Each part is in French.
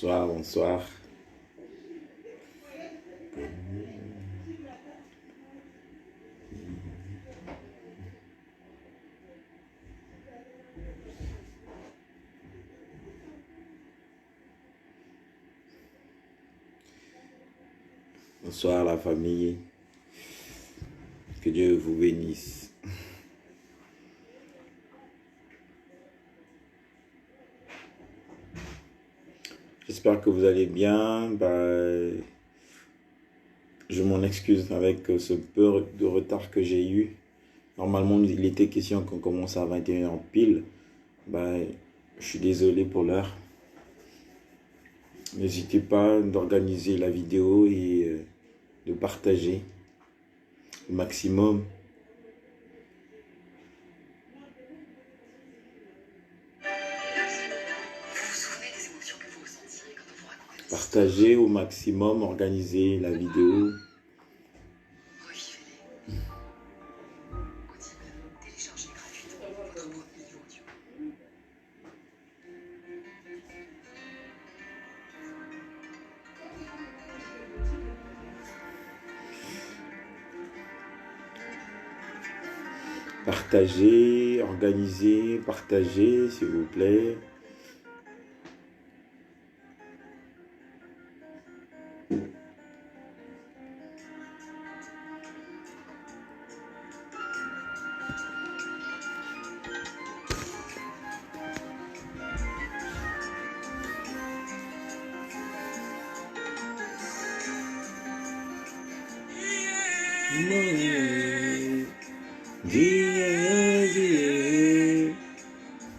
Bonsoir, bonsoir. Bonsoir la famille. Que Dieu vous bénisse. J'espère que vous allez bien. Je m'en excuse avec ce peu de retard que j'ai eu. Normalement, il était question qu'on commence à 21h pile. Je suis désolé pour l'heure. N'hésitez pas d'organiser la vidéo et de partager au maximum. Partagez au maximum, organisez la vidéo. Partagez, organisez, partagez s'il vous plaît.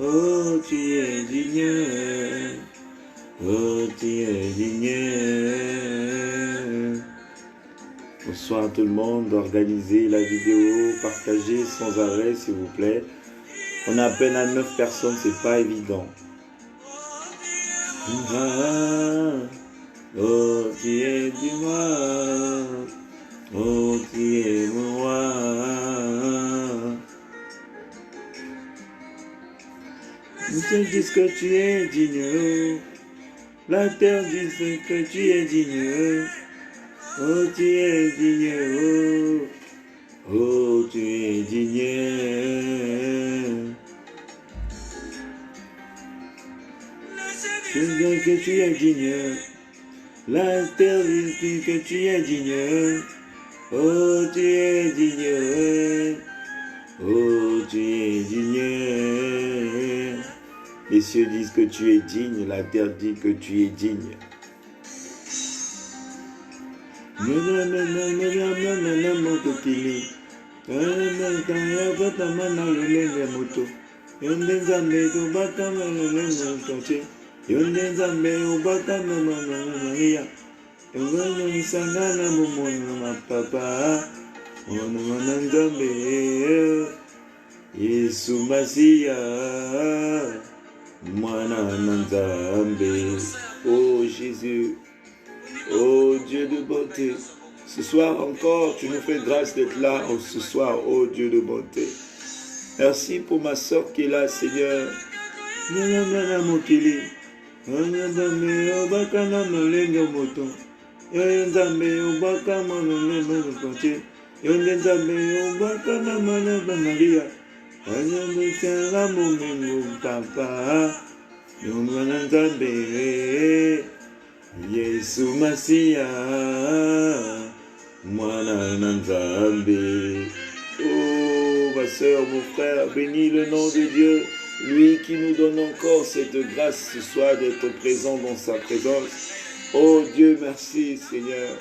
Oh, tu es digne. Oh, tu es digne. Bonsoir tout le monde, organisez la vidéo, partagez sans arrêt s'il vous plaît. On est à peine à 9 personnes, c'est pas évident. Oh, tu es du roi. Oh, tu es mon roi. Nous te disent que tu es digne. La terre dit que tu es digne. Oh, tu es digne. Oh, oh tu es digne. Je dis que tu es digne. La terre dit que tu es digne. Oh, tu es digne. Oh, tu es digne. Les cieux disent que tu es digne, la terre dit que tu es digne. Yesu Masia, Mwana Nzambe. Oh Jésus, oh Dieu de bonté, ce soir encore tu nous fais grâce d'être là, oh, ce soir, oh Dieu de bonté. Merci pour ma soeur qui est là, Seigneur. Yesu Masia, Mwana Nzambe. Oh ma soeur, mon frère, bénis le nom de Dieu, lui qui nous donne encore cette grâce ce soir d'être présent dans sa présence. Oh Dieu, merci Seigneur.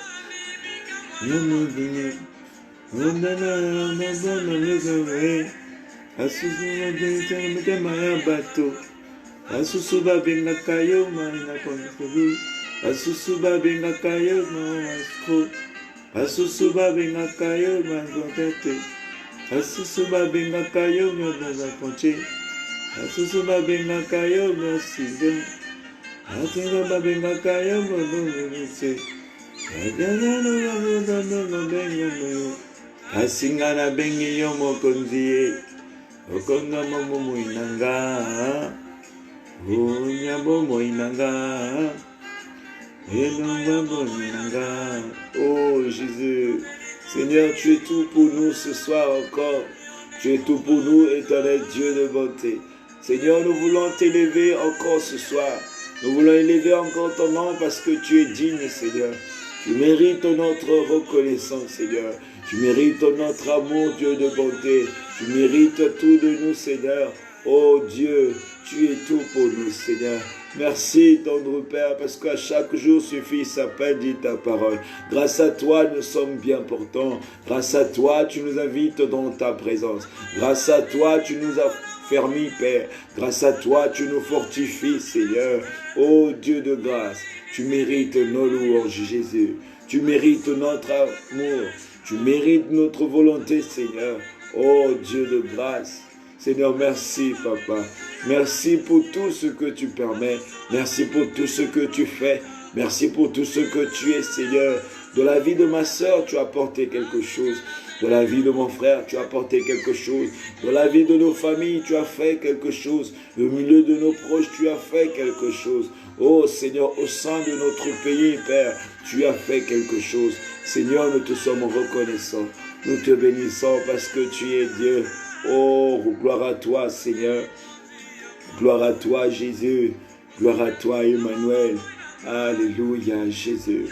Asusuba benga kayo maina konsebu. Asusuba benga kayo maastro. Asusuba benga kayo manzotete. Asusuba benga kayo maza ponche. Asusuba benga kayo masiga. Asusuba benga kayo maza. Asingana bengi yomo konzie. Okonga momo inanga. Onyabo moinanga. Oh Jésus, Seigneur, tu es tout pour nous ce soir encore. Tu es tout pour nous, éternel Dieu de bonté. Seigneur, nous voulons t'élever encore ce soir. Nous voulons élever encore ton nom parce que tu es digne, Seigneur. Tu mérites notre reconnaissance, Seigneur. Tu mérites notre amour, Dieu de bonté. Tu mérites tout de nous, Seigneur. Oh Dieu, tu es tout pour nous, Seigneur. Merci, tendre Père, parce qu'à chaque jour suffit sa peine, dit ta parole. Grâce à toi, nous sommes bien portants. Grâce à toi, tu nous invites dans ta présence. Grâce à toi, tu nous as fermis, Père. Grâce à toi, tu nous fortifies, Seigneur. Oh Dieu de grâce, tu mérites nos louanges, Jésus. Tu mérites notre amour. Tu mérites notre volonté, Seigneur. Oh Dieu de grâce. Seigneur, merci, Papa. Merci pour tout ce que tu permets. Merci pour tout ce que tu fais. Merci pour tout ce que tu es, Seigneur. De la vie de ma sœur, tu as apporté quelque chose. De la vie de mon frère, tu as apporté quelque chose. De la vie de nos familles, tu as fait quelque chose. Au milieu de nos proches, tu as fait quelque chose. Oh Seigneur, au sein de notre pays, Père, tu as fait quelque chose. Seigneur, nous te sommes reconnaissants. Nous te bénissons parce que tu es Dieu. Oh, gloire à toi, Seigneur. Gloire à toi, Jésus. Gloire à toi, Emmanuel. Alléluia, Jésus.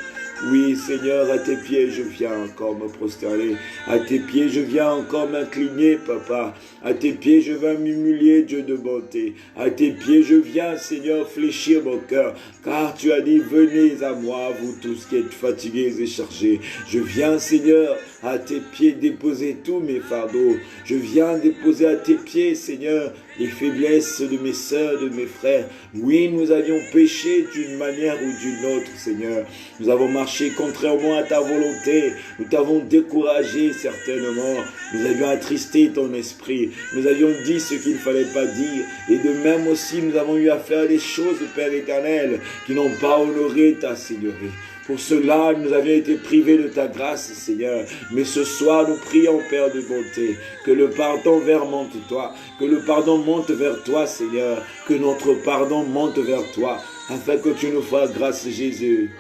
Oui, Seigneur, à tes pieds, je viens encore me prosterner. À tes pieds, je viens encore m'incliner, Papa. À tes pieds, je viens m'humilier, Dieu de bonté. À tes pieds, je viens, Seigneur, fléchir mon cœur. Car tu as dit, venez à moi, vous tous qui êtes fatigués et chargés. Je viens, Seigneur, à tes pieds déposer tous mes fardeaux. Je viens déposer à tes pieds, Seigneur, les faiblesses de mes sœurs, de mes frères. Oui, nous avions péché d'une manière ou d'une autre, Seigneur. Nous avons marché contrairement à ta volonté. Nous t'avons découragé certainement. Nous avions attristé ton esprit. Nous avions dit ce qu'il ne fallait pas dire. Et de même aussi, nous avons eu à faire des choses, Père éternel, qui n'ont pas honoré ta Seigneurie. Pour cela, nous avions été privés de ta grâce, Seigneur. Mais ce soir, nous prions, Père de bonté, que le pardon monte toi, que le pardon monte vers toi, Seigneur, que notre pardon monte vers toi, afin que tu nous fasses grâce, Jésus.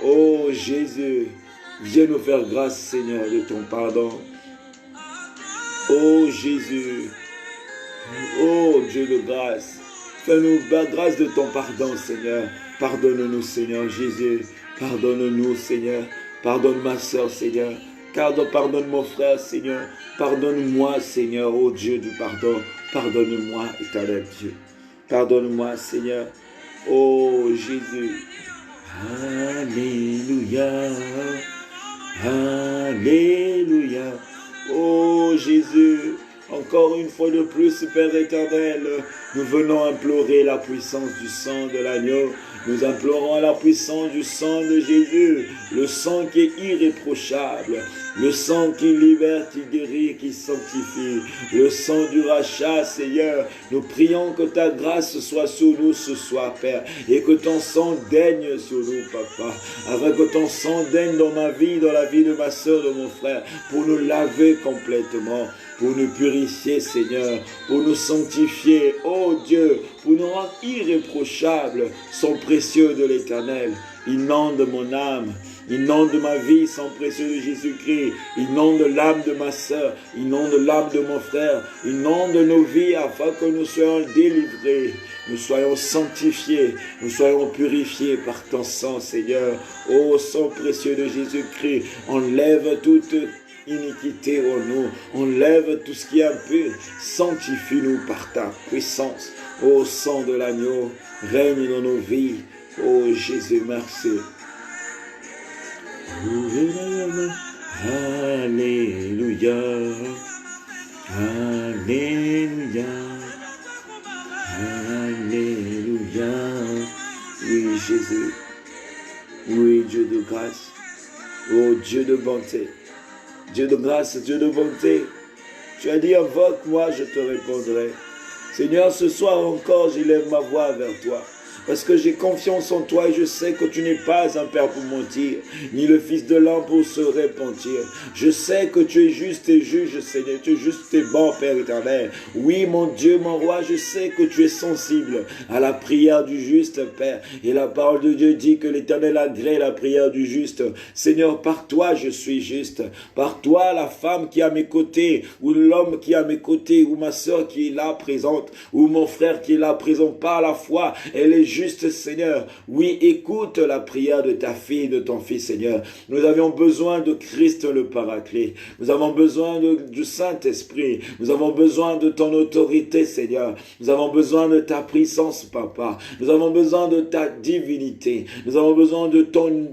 Oh Jésus, viens nous faire grâce, Seigneur, de ton pardon. Oh Jésus, oh Dieu de grâce, fais-nous grâce de ton pardon, Seigneur. Pardonne-nous, Seigneur Jésus. Pardonne-nous, Seigneur. Pardonne ma soeur, Seigneur. Pardonne mon frère, Seigneur. Pardonne-moi, Seigneur, ô Dieu du pardon. Pardonne-moi, éternel Dieu. Pardonne-moi, Seigneur. Ô Jésus. Alléluia. Alléluia. Ô Jésus. Encore une fois de plus, Père éternel, nous venons implorer la puissance du sang de l'agneau. Nous implorons la puissance du sang de Jésus, le sang qui est irréprochable, le sang qui libère, qui guérit, qui sanctifie, le sang du rachat, Seigneur. Nous prions que ta grâce soit sur nous ce soir, Père, et que ton sang daigne sur nous, Papa, afin que ton sang daigne dans ma vie, dans la vie de ma soeur, de mon frère, pour nous laver complètement, pour nous purifier, Seigneur, pour nous sanctifier, oh Dieu, pour nous rendre irréprochables, son précieux de l'Éternel. Inonde mon âme, inonde ma vie, son précieux de Jésus-Christ, inonde l'âme de ma sœur, inonde l'âme de mon frère, inonde nos vies afin que nous soyons délivrés, nous soyons sanctifiés, nous soyons purifiés par ton sang, Seigneur. Ô sang précieux de Jésus-Christ, enlève toute iniquité en nous, enlève tout ce qui est impur, sanctifie-nous par ta puissance. Ô sang de l'agneau, règne dans nos vies. Ô Jésus, merci. Alléluia, Alléluia, Alléluia. Oui, Jésus. Oui, Dieu de grâce. Ô Dieu de bonté. Dieu de grâce, Dieu de bonté. Tu as dit, invoque-moi, je te répondrai. Seigneur, ce soir encore, j'élève ma voix vers toi. parce que j'ai confiance en toi et je sais que tu n'es pas un père pour mentir, ni le fils de l'homme pour se repentir. Je sais que tu es juste et juge, Seigneur, tu es juste et bon, Père éternel. Oui, mon Dieu, mon roi, je sais que tu es sensible à la prière du juste, Père. Et la parole de Dieu dit que l'Éternel agrée la prière du juste. Seigneur, par toi, je suis juste. Par toi, la femme qui est à mes côtés, ou l'homme qui est à mes côtés, ou ma soeur qui est là présente, ou mon frère qui est là présent par la foi, elle est juste, Seigneur. Oui, écoute la prière de ta fille, de ton fils, Seigneur. Nous avions besoin de Christ le Paraclet. Nous avons besoin du Saint-Esprit. Nous avons besoin de ton autorité, Seigneur. Nous avons besoin de ta puissance, Papa. Nous avons besoin de ta divinité. Nous avons besoin de ton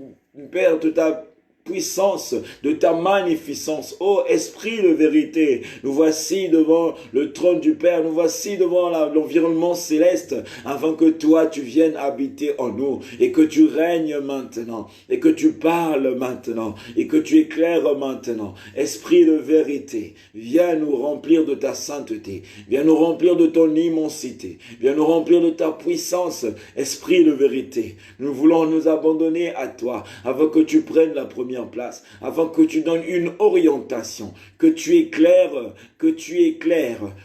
Père, de ta puissance, de ta magnificence. Ô Esprit de vérité, nous voici devant le trône du Père, nous voici devant l'environnement céleste, afin que toi tu viennes habiter en nous, et que tu règnes maintenant, et que tu parles maintenant, et que tu éclaires maintenant. Esprit de vérité, viens nous remplir de ta sainteté, viens nous remplir de ton immensité, viens nous remplir de ta puissance. Esprit de vérité, nous voulons nous abandonner à toi, afin que tu prennes la première place, afin que tu donnes une orientation, que tu éclaires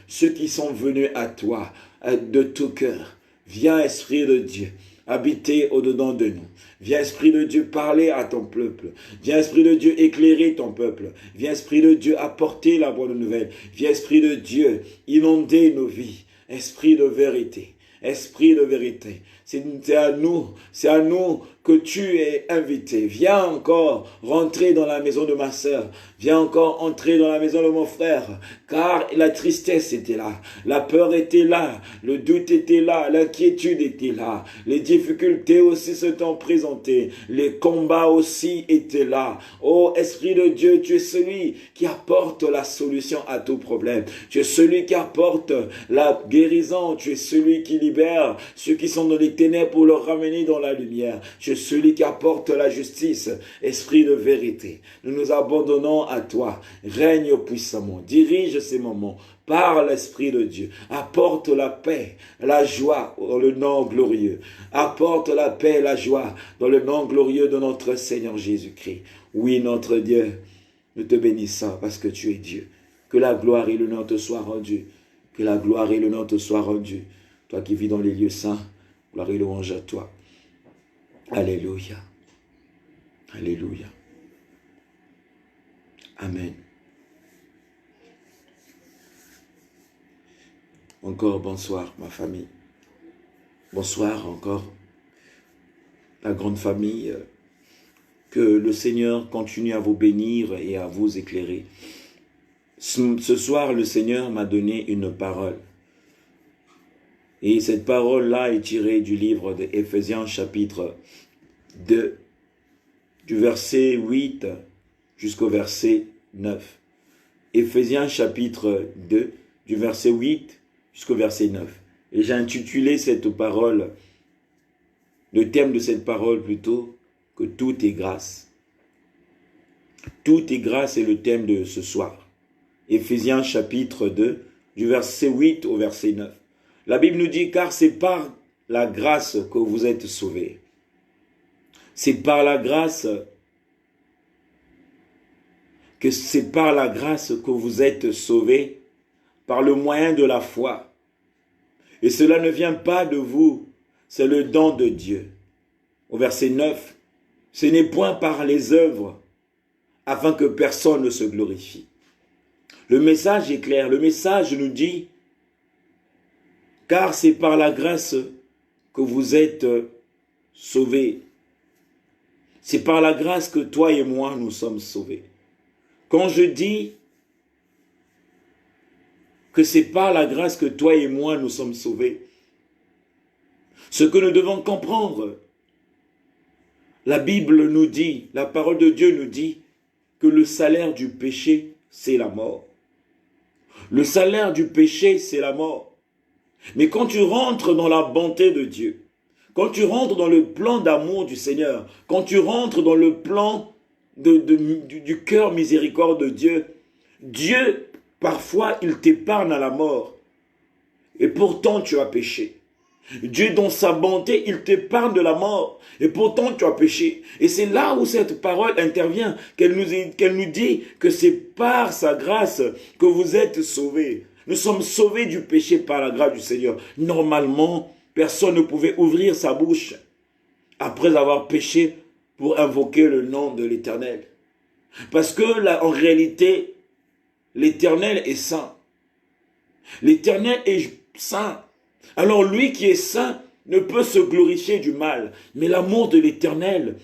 ceux qui sont venus à toi de tout cœur. Viens, Esprit de Dieu, habiter au-dedans de nous. Viens, Esprit de Dieu, parler à ton peuple. Viens, Esprit de Dieu, éclairer ton peuple. Viens, Esprit de Dieu, apporter la bonne nouvelle. Viens, Esprit de Dieu, inonder nos vies. Esprit de vérité. Esprit de vérité. C'est à nous que tu es invité. Viens encore rentrer dans la maison de ma sœur. Viens encore entrer dans la maison de mon frère. Car la tristesse était là. La peur était là. Le doute était là. L'inquiétude était là. Les difficultés aussi se sont présentées. Les combats aussi étaient là. Oh, Esprit de Dieu, tu es celui qui apporte la solution à tout problème. Tu es celui qui apporte la guérison. Tu es celui qui libère ceux qui sont dans les ténèbres pour leur ramener dans la lumière. Tu es celui qui apporte la justice. Esprit de vérité, nous nous abandonnons à toi. Règne puissamment. Dirige ces moments par l'Esprit de Dieu. Apporte la paix, la joie dans le nom glorieux. Apporte la paix, la joie dans le nom glorieux de notre Seigneur Jésus-Christ. Oui, notre Dieu, nous te bénissons parce que tu es Dieu. Que la gloire et l'honneur te soient rendus. Que la gloire et l'honneur te soient rendus. Toi qui vis dans les lieux saints, gloire et louange à toi. Alléluia. Alléluia. Amen. Encore bonsoir, ma famille. Bonsoir encore, la grande famille. Que le Seigneur continue à vous bénir et à vous éclairer. Ce soir, le Seigneur m'a donné une parole. Et cette parole-là est tirée du livre d'Éphésiens chapitre 2, du verset 8 jusqu'au verset 9. Éphésiens chapitre 2, du verset 8 jusqu'au verset 9. Et j'ai intitulé cette parole, le thème de cette parole plutôt, que tout est grâce. Tout est grâce est le thème de ce soir. Éphésiens chapitre 2, du verset 8 au verset 9. La Bible nous dit, car c'est par la grâce que vous êtes sauvés. C'est par la grâce que vous êtes sauvés, par le moyen de la foi. Et cela ne vient pas de vous, c'est le don de Dieu. Au verset 9, ce n'est point par les œuvres, afin que personne ne se glorifie. Le message est clair, le message nous dit, car c'est par la grâce que vous êtes sauvés. C'est par la grâce que toi et moi nous sommes sauvés. Quand je dis que c'est par la grâce que toi et moi nous sommes sauvés, ce que nous devons comprendre, la Bible nous dit, la parole de Dieu nous dit que le salaire du péché, c'est la mort. Le salaire du péché, c'est la mort. Mais quand tu rentres dans la bonté de Dieu, quand tu rentres dans le plan d'amour du Seigneur, quand tu rentres dans le plan du cœur miséricorde de Dieu, Dieu, parfois, il t'épargne à la mort. Et pourtant, tu as péché. Dieu, dans sa bonté, il t'épargne de la mort. Et pourtant, tu as péché. Et c'est là où cette parole intervient, qu'elle nous dit que c'est par sa grâce que vous êtes sauvés. Nous sommes sauvés du péché par la grâce du Seigneur. Normalement, personne ne pouvait ouvrir sa bouche après avoir péché pour invoquer le nom de l'Éternel. Parce que là, en réalité, l'Éternel est saint. L'Éternel est saint. Alors lui qui est saint ne peut se glorifier du mal. Mais l'amour de l'Éternel,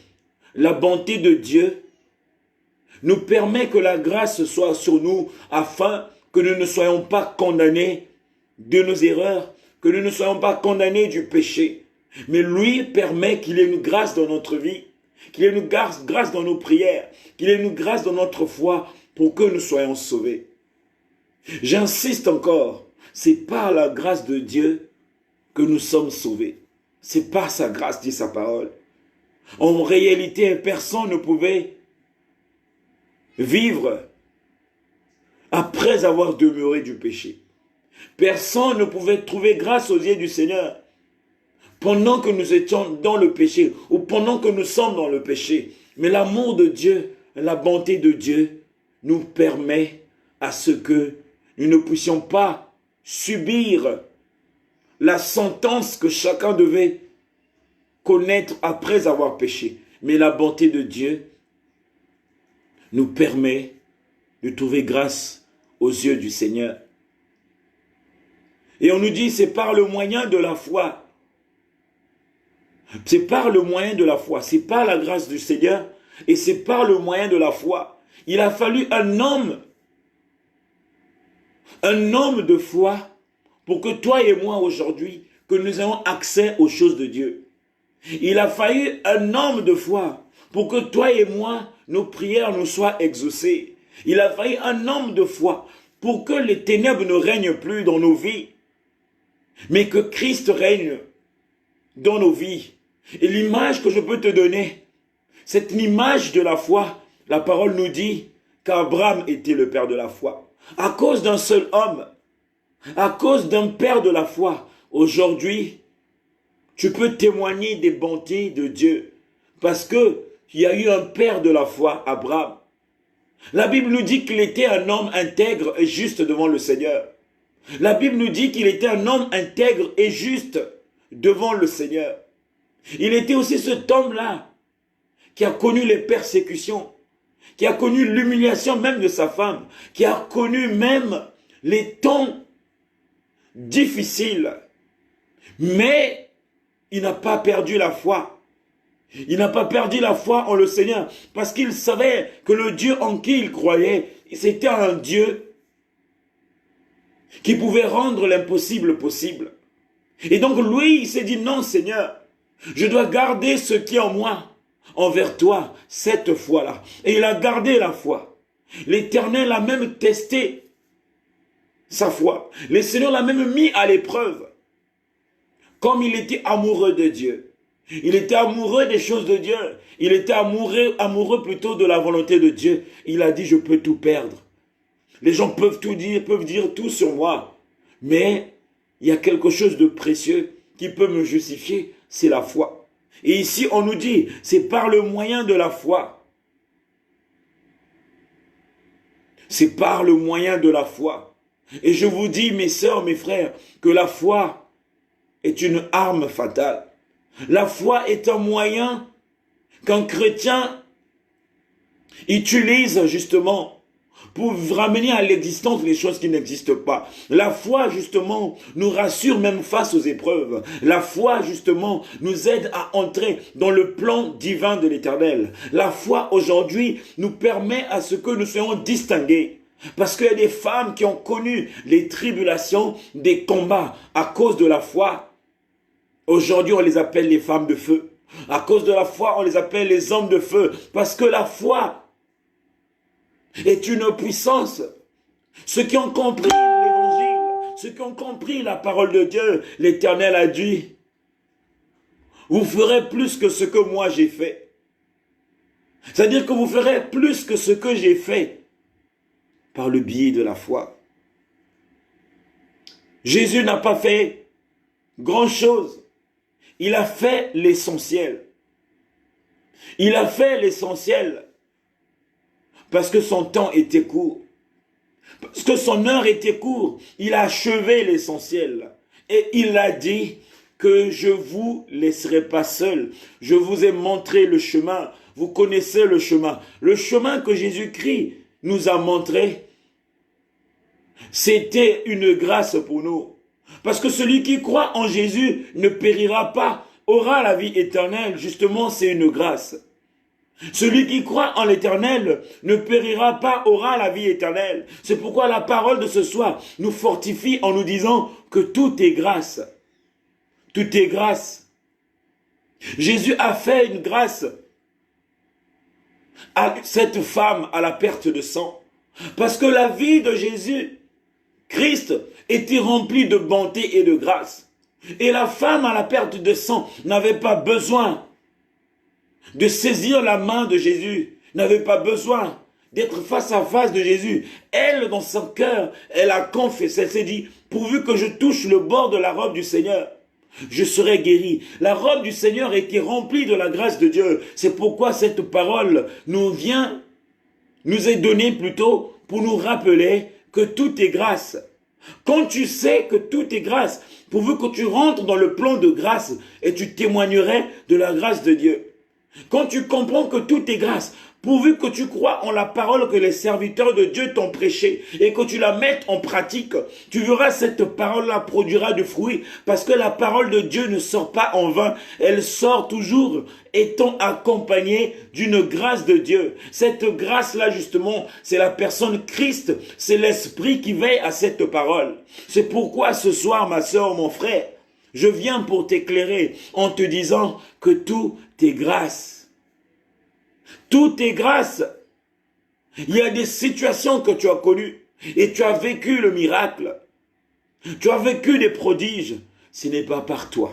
la bonté de Dieu, nous permet que la grâce soit sur nous afin que nous ne soyons pas condamnés de nos erreurs, que nous ne soyons pas condamnés du péché. Mais lui permet qu'il ait une grâce dans notre vie, qu'il ait une grâce dans nos prières, qu'il ait une grâce dans notre foi pour que nous soyons sauvés. J'insiste encore, c'est par la grâce de Dieu que nous sommes sauvés. C'est par sa grâce, dit sa parole. En réalité, personne ne pouvait vivre après avoir demeuré du péché. Personne ne pouvait trouver grâce aux yeux du Seigneur pendant que nous étions dans le péché ou pendant que nous sommes dans le péché. Mais l'amour de Dieu, la bonté de Dieu nous permet à ce que nous ne puissions pas subir la sentence que chacun devait connaître après avoir péché. Mais la bonté de Dieu nous permet de trouver grâce aux yeux du Seigneur. Et on nous dit, c'est par le moyen de la foi. C'est par le moyen de la foi. C'est par la grâce du Seigneur et c'est par le moyen de la foi. Il a fallu un homme de foi pour que toi et moi aujourd'hui, que nous ayons accès aux choses de Dieu. Il a fallu un homme de foi pour que toi et moi, nos prières nous soient exaucées. Il a fallu un homme de foi pour que les ténèbres ne règnent plus dans nos vies, mais que Christ règne dans nos vies. Et l'image que je peux te donner, c'est l'image de la foi. La parole nous dit qu'Abraham était le père de la foi. À cause d'un seul homme, à cause d'un père de la foi, aujourd'hui, tu peux témoigner des bontés de Dieu. Parce qu'il y a eu un père de la foi, Abraham. La Bible nous dit qu'il était un homme intègre et juste devant le Seigneur. La Bible nous dit qu'il était un homme intègre et juste devant le Seigneur. Il était aussi cet homme-là qui a connu les persécutions, qui a connu l'humiliation même de sa femme, qui a connu même les temps difficiles. Mais il n'a pas perdu la foi. Il n'a pas perdu la foi en le Seigneur parce qu'il savait que le Dieu en qui il croyait, c'était un Dieu qui pouvait rendre l'impossible possible. Et donc lui, il s'est dit, non Seigneur, je dois garder ce qui est en moi envers toi, cette foi-là. Et il a gardé la foi. L'Éternel a même testé sa foi. Le Seigneur l'a même mis à l'épreuve. Comme il était amoureux de Dieu. Il était amoureux des choses de Dieu. Il était amoureux plutôt de la volonté de Dieu. Il a dit, je peux tout perdre. Les gens peuvent tout dire, peuvent dire tout sur moi. Mais il y a quelque chose de précieux qui peut me justifier, c'est la foi. Et ici, on nous dit, c'est par le moyen de la foi. C'est par le moyen de la foi. Et je vous dis, mes sœurs, mes frères, que la foi est une arme fatale. La foi est un moyen qu'un chrétien utilise justement pour ramener à l'existence les choses qui n'existent pas. La foi, justement, nous rassure même face aux épreuves. La foi, justement, nous aide à entrer dans le plan divin de l'Éternel. La foi, aujourd'hui, nous permet à ce que nous soyons distingués. Parce qu'il y a des femmes qui ont connu les tribulations, des combats à cause de la foi. Aujourd'hui, on les appelle les femmes de feu. À cause de la foi, on les appelle les hommes de feu. Parce que la foi est une puissance. Ceux qui ont compris l'évangile, ceux qui ont compris la parole de Dieu, l'Éternel a dit, vous ferez plus que ce que moi j'ai fait. C'est-à-dire que vous ferez plus que ce que j'ai fait par le biais de la foi. Jésus n'a pas fait grand chose. Il a fait l'essentiel. Il a fait l'essentiel parce que son temps était court. Parce que son heure était courte. Il a achevé l'essentiel. Et il a dit que je ne vous laisserai pas seul. Je vous ai montré le chemin. Vous connaissez le chemin. Le chemin que Jésus-Christ nous a montré, c'était une grâce pour nous. Parce que celui qui croit en Jésus ne périra pas, aura la vie éternelle. Justement, c'est une grâce. Celui qui croit en l'Éternel ne périra pas, aura la vie éternelle. C'est pourquoi la parole de ce soir nous fortifie en nous disant que tout est grâce. Tout est grâce. Jésus a fait une grâce à cette femme à la perte de sang. Parce que la vie de Jésus, Christ, était remplie de bonté et de grâce. Et la femme à la perte de sang n'avait pas besoin de saisir la main de Jésus, n'avait pas besoin d'être face à face de Jésus. Elle, dans son cœur, elle a confessé, elle s'est dit, pourvu que je touche le bord de la robe du Seigneur, je serai guéri. La robe du Seigneur était remplie de la grâce de Dieu. C'est pourquoi cette parole nous est donnée plutôt pour nous rappeler que tout est grâce. Quand tu sais que tout est grâce, pourvu que tu rentres dans le plan de grâce et tu témoignerais de la grâce de Dieu. Quand tu comprends que tout est grâce, pourvu que tu crois en la parole que les serviteurs de Dieu t'ont prêchée et que tu la mettes en pratique, tu verras cette parole-là produira du fruit parce que la parole de Dieu ne sort pas en vain, elle sort toujours étant accompagnée d'une grâce de Dieu. Cette grâce-là justement, c'est la personne Christ, c'est l'Esprit qui veille à cette parole. C'est pourquoi ce soir, ma sœur, mon frère, je viens pour t'éclairer en te disant que tout est grâce. Tout est grâce. Il y a des situations que tu as connues et tu as vécu le miracle. Tu as vécu des prodiges. Ce n'est pas par toi.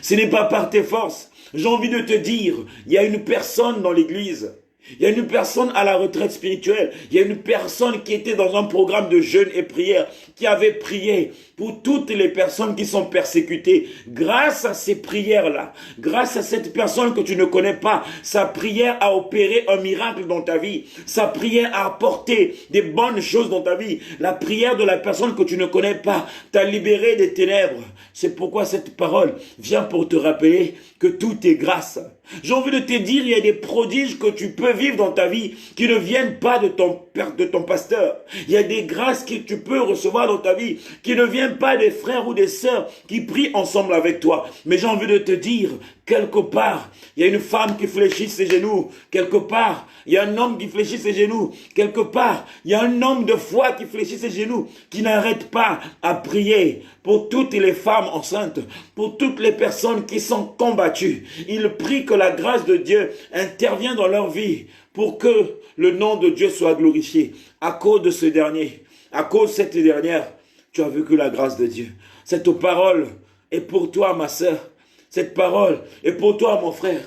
Ce n'est pas par tes forces. J'ai envie de te dire, il y a une personne dans l'église. Il y a une personne à la retraite spirituelle. Il y a une personne qui était dans un programme de jeûne et prière, qui avait prié pour toutes les personnes qui sont persécutées. Grâce à ces prières-là, grâce à cette personne que tu ne connais pas, sa prière a opéré un miracle dans ta vie. Sa prière a apporté des bonnes choses dans ta vie. La prière de la personne que tu ne connais pas t'a libéré des ténèbres. C'est pourquoi cette parole vient pour te rappeler que tout est grâce. J'ai envie de te dire, il y a des prodiges que tu peux vivre dans ta vie qui ne viennent pas de ton pasteur. Il y a des grâces que tu peux recevoir dans ta vie qui ne viennent pas des frères ou des sœurs qui prient ensemble avec toi. Mais j'ai envie de te dire, quelque part, il y a une femme qui fléchit ses genoux. Quelque part, il y a un homme qui fléchit ses genoux. Quelque part, il y a un homme de foi qui fléchit ses genoux, qui n'arrête pas à prier pour toutes les femmes enceintes, pour toutes les personnes qui sont combattues. Il prie que la grâce de Dieu intervienne dans leur vie pour que le nom de Dieu soit glorifié. À cause de ce dernier, à cause de cette dernière, tu as vécu la grâce de Dieu. Cette parole est pour toi, ma sœur. Cette parole est pour toi, mon frère.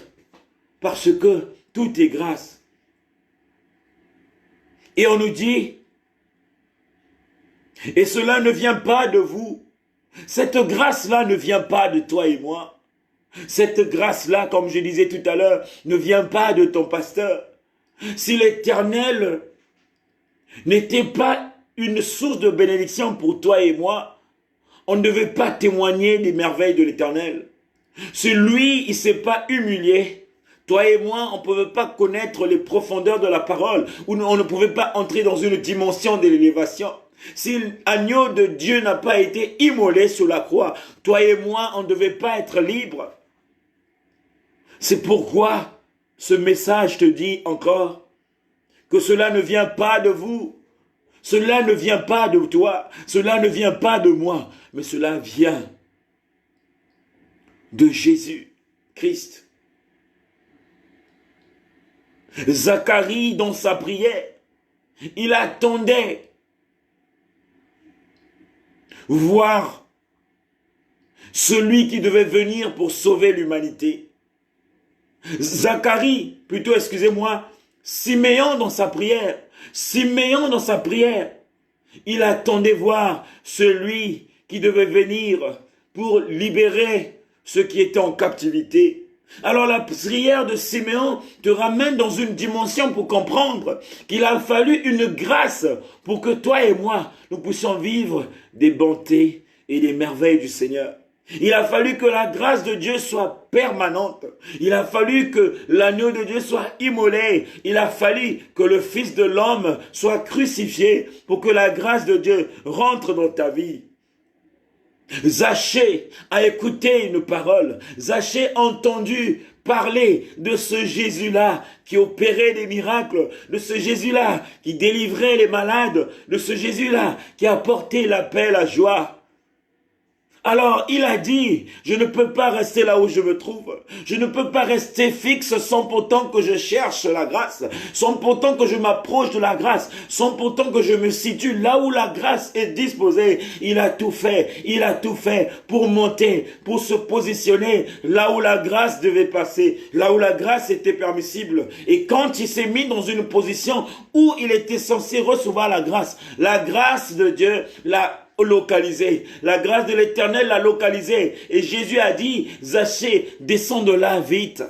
Parce que tout est grâce. Et on nous dit, et cela ne vient pas de vous. Cette grâce-là ne vient pas de toi et moi. Cette grâce-là, comme je disais tout à l'heure, ne vient pas de ton pasteur. Si l'Éternel n'était pas une source de bénédiction pour toi et moi, on ne devait pas témoigner des merveilles de l'Éternel. Si lui, il ne s'est pas humilié, toi et moi, on ne pouvait pas connaître les profondeurs de la parole, ou on ne pouvait pas entrer dans une dimension de l'élévation. Si l'agneau de Dieu n'a pas été immolé sur la croix, toi et moi, on ne devait pas être libres. C'est pourquoi ce message te dit encore que cela ne vient pas de vous, cela ne vient pas de toi, cela ne vient pas de moi, mais cela vient de Jésus-Christ. Zacharie, dans sa prière, il attendait voir celui qui devait venir pour sauver l'humanité. Zacharie, plutôt excusez-moi, Siméon dans sa prière, il attendait voir celui qui devait venir pour libérer ceux qui étaient en captivité. Alors la prière de Siméon te ramène dans une dimension pour comprendre qu'il a fallu une grâce pour que toi et moi, nous puissions vivre des bontés et des merveilles du Seigneur. Il a fallu que la grâce de Dieu soit permanente. Il a fallu que l'agneau de Dieu soit immolé. Il a fallu que le Fils de l'homme soit crucifié pour que la grâce de Dieu rentre dans ta vie. Zachée a écouté une parole. Zachée a entendu parler de ce Jésus-là qui opérait des miracles, de ce Jésus-là qui délivrait les malades, de ce Jésus-là qui apportait la paix, la joie. Alors, il a dit, je ne peux pas rester là où je me trouve. Je ne peux pas rester fixe sans pourtant que je cherche la grâce, sans pourtant que je m'approche de la grâce, sans pourtant que je me situe là où la grâce est disposée. Il a tout fait pour monter, pour se positionner là où la grâce devait passer, là où la grâce était permissible. Et quand il s'est mis dans une position où il était censé recevoir la grâce de Dieu l'a localisé. La grâce de l'Éternel l'a localisé. Et Jésus a dit, Zachée, descends de là vite.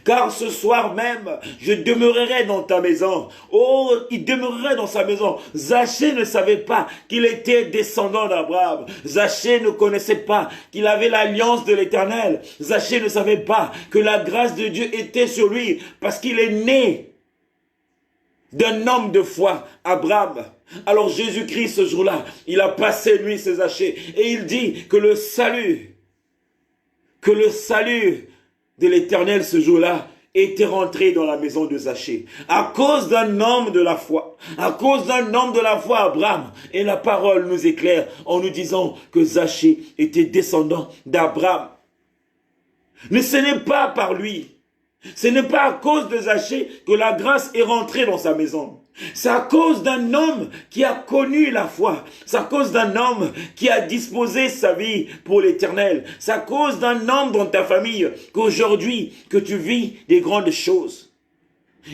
Car ce soir même, je demeurerai dans ta maison. Oh, il demeurerait dans sa maison. Zachée ne savait pas qu'il était descendant d'Abraham. Zachée ne connaissait pas qu'il avait l'alliance de l'Éternel. Zachée ne savait pas que la grâce de Dieu était sur lui parce qu'il est né d'un homme de foi, Abraham. Alors Jésus-Christ, ce jour-là, il a passé lui ses Zachée et il dit que le salut de l'Éternel ce jour-là était rentré dans la maison de Zachée à cause d'un homme de la foi, Abraham. Et la parole nous éclaire en nous disant que Zachée était descendant d'Abraham. Mais ce n'est pas par lui. Ce n'est pas à cause de Zachée que la grâce est rentrée dans sa maison. C'est à cause d'un homme qui a connu la foi. C'est à cause d'un homme qui a disposé sa vie pour l'Éternel. C'est à cause d'un homme dans ta famille qu'aujourd'hui que tu vis des grandes choses.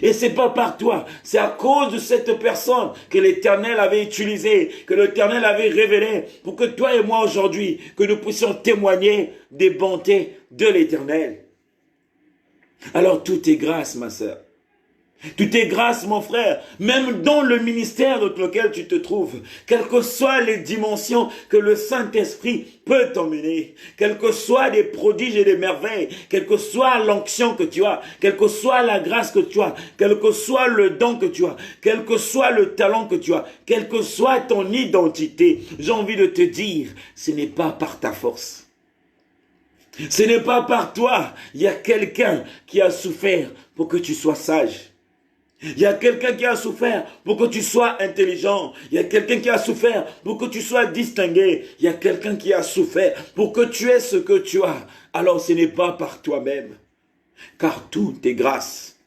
Et c'est pas par toi, c'est à cause de cette personne que l'Éternel avait utilisée, que l'Éternel avait révélée pour que toi et moi aujourd'hui, que nous puissions témoigner des bontés de l'Éternel. Alors tout est grâce, ma sœur. Tout est grâce, mon frère, même dans le ministère dans lequel tu te trouves, quelles que soient les dimensions que le Saint-Esprit peut t'emmener, quels que soient les prodiges et les merveilles, quelle que soit l'onction que tu as, quelle que soit la grâce que tu as, quel que soit le don que tu as, quel que soit le talent que tu as, quelle que soit ton identité, j'ai envie de te dire, ce n'est pas par ta force. Ce n'est pas par toi. Il y a quelqu'un qui a souffert pour que tu sois sage. Il y a quelqu'un qui a souffert pour que tu sois intelligent. Il y a quelqu'un qui a souffert pour que tu sois distingué. Il y a quelqu'un qui a souffert pour que tu aies ce que tu as. Alors ce n'est pas par toi-même, car tout est grâce.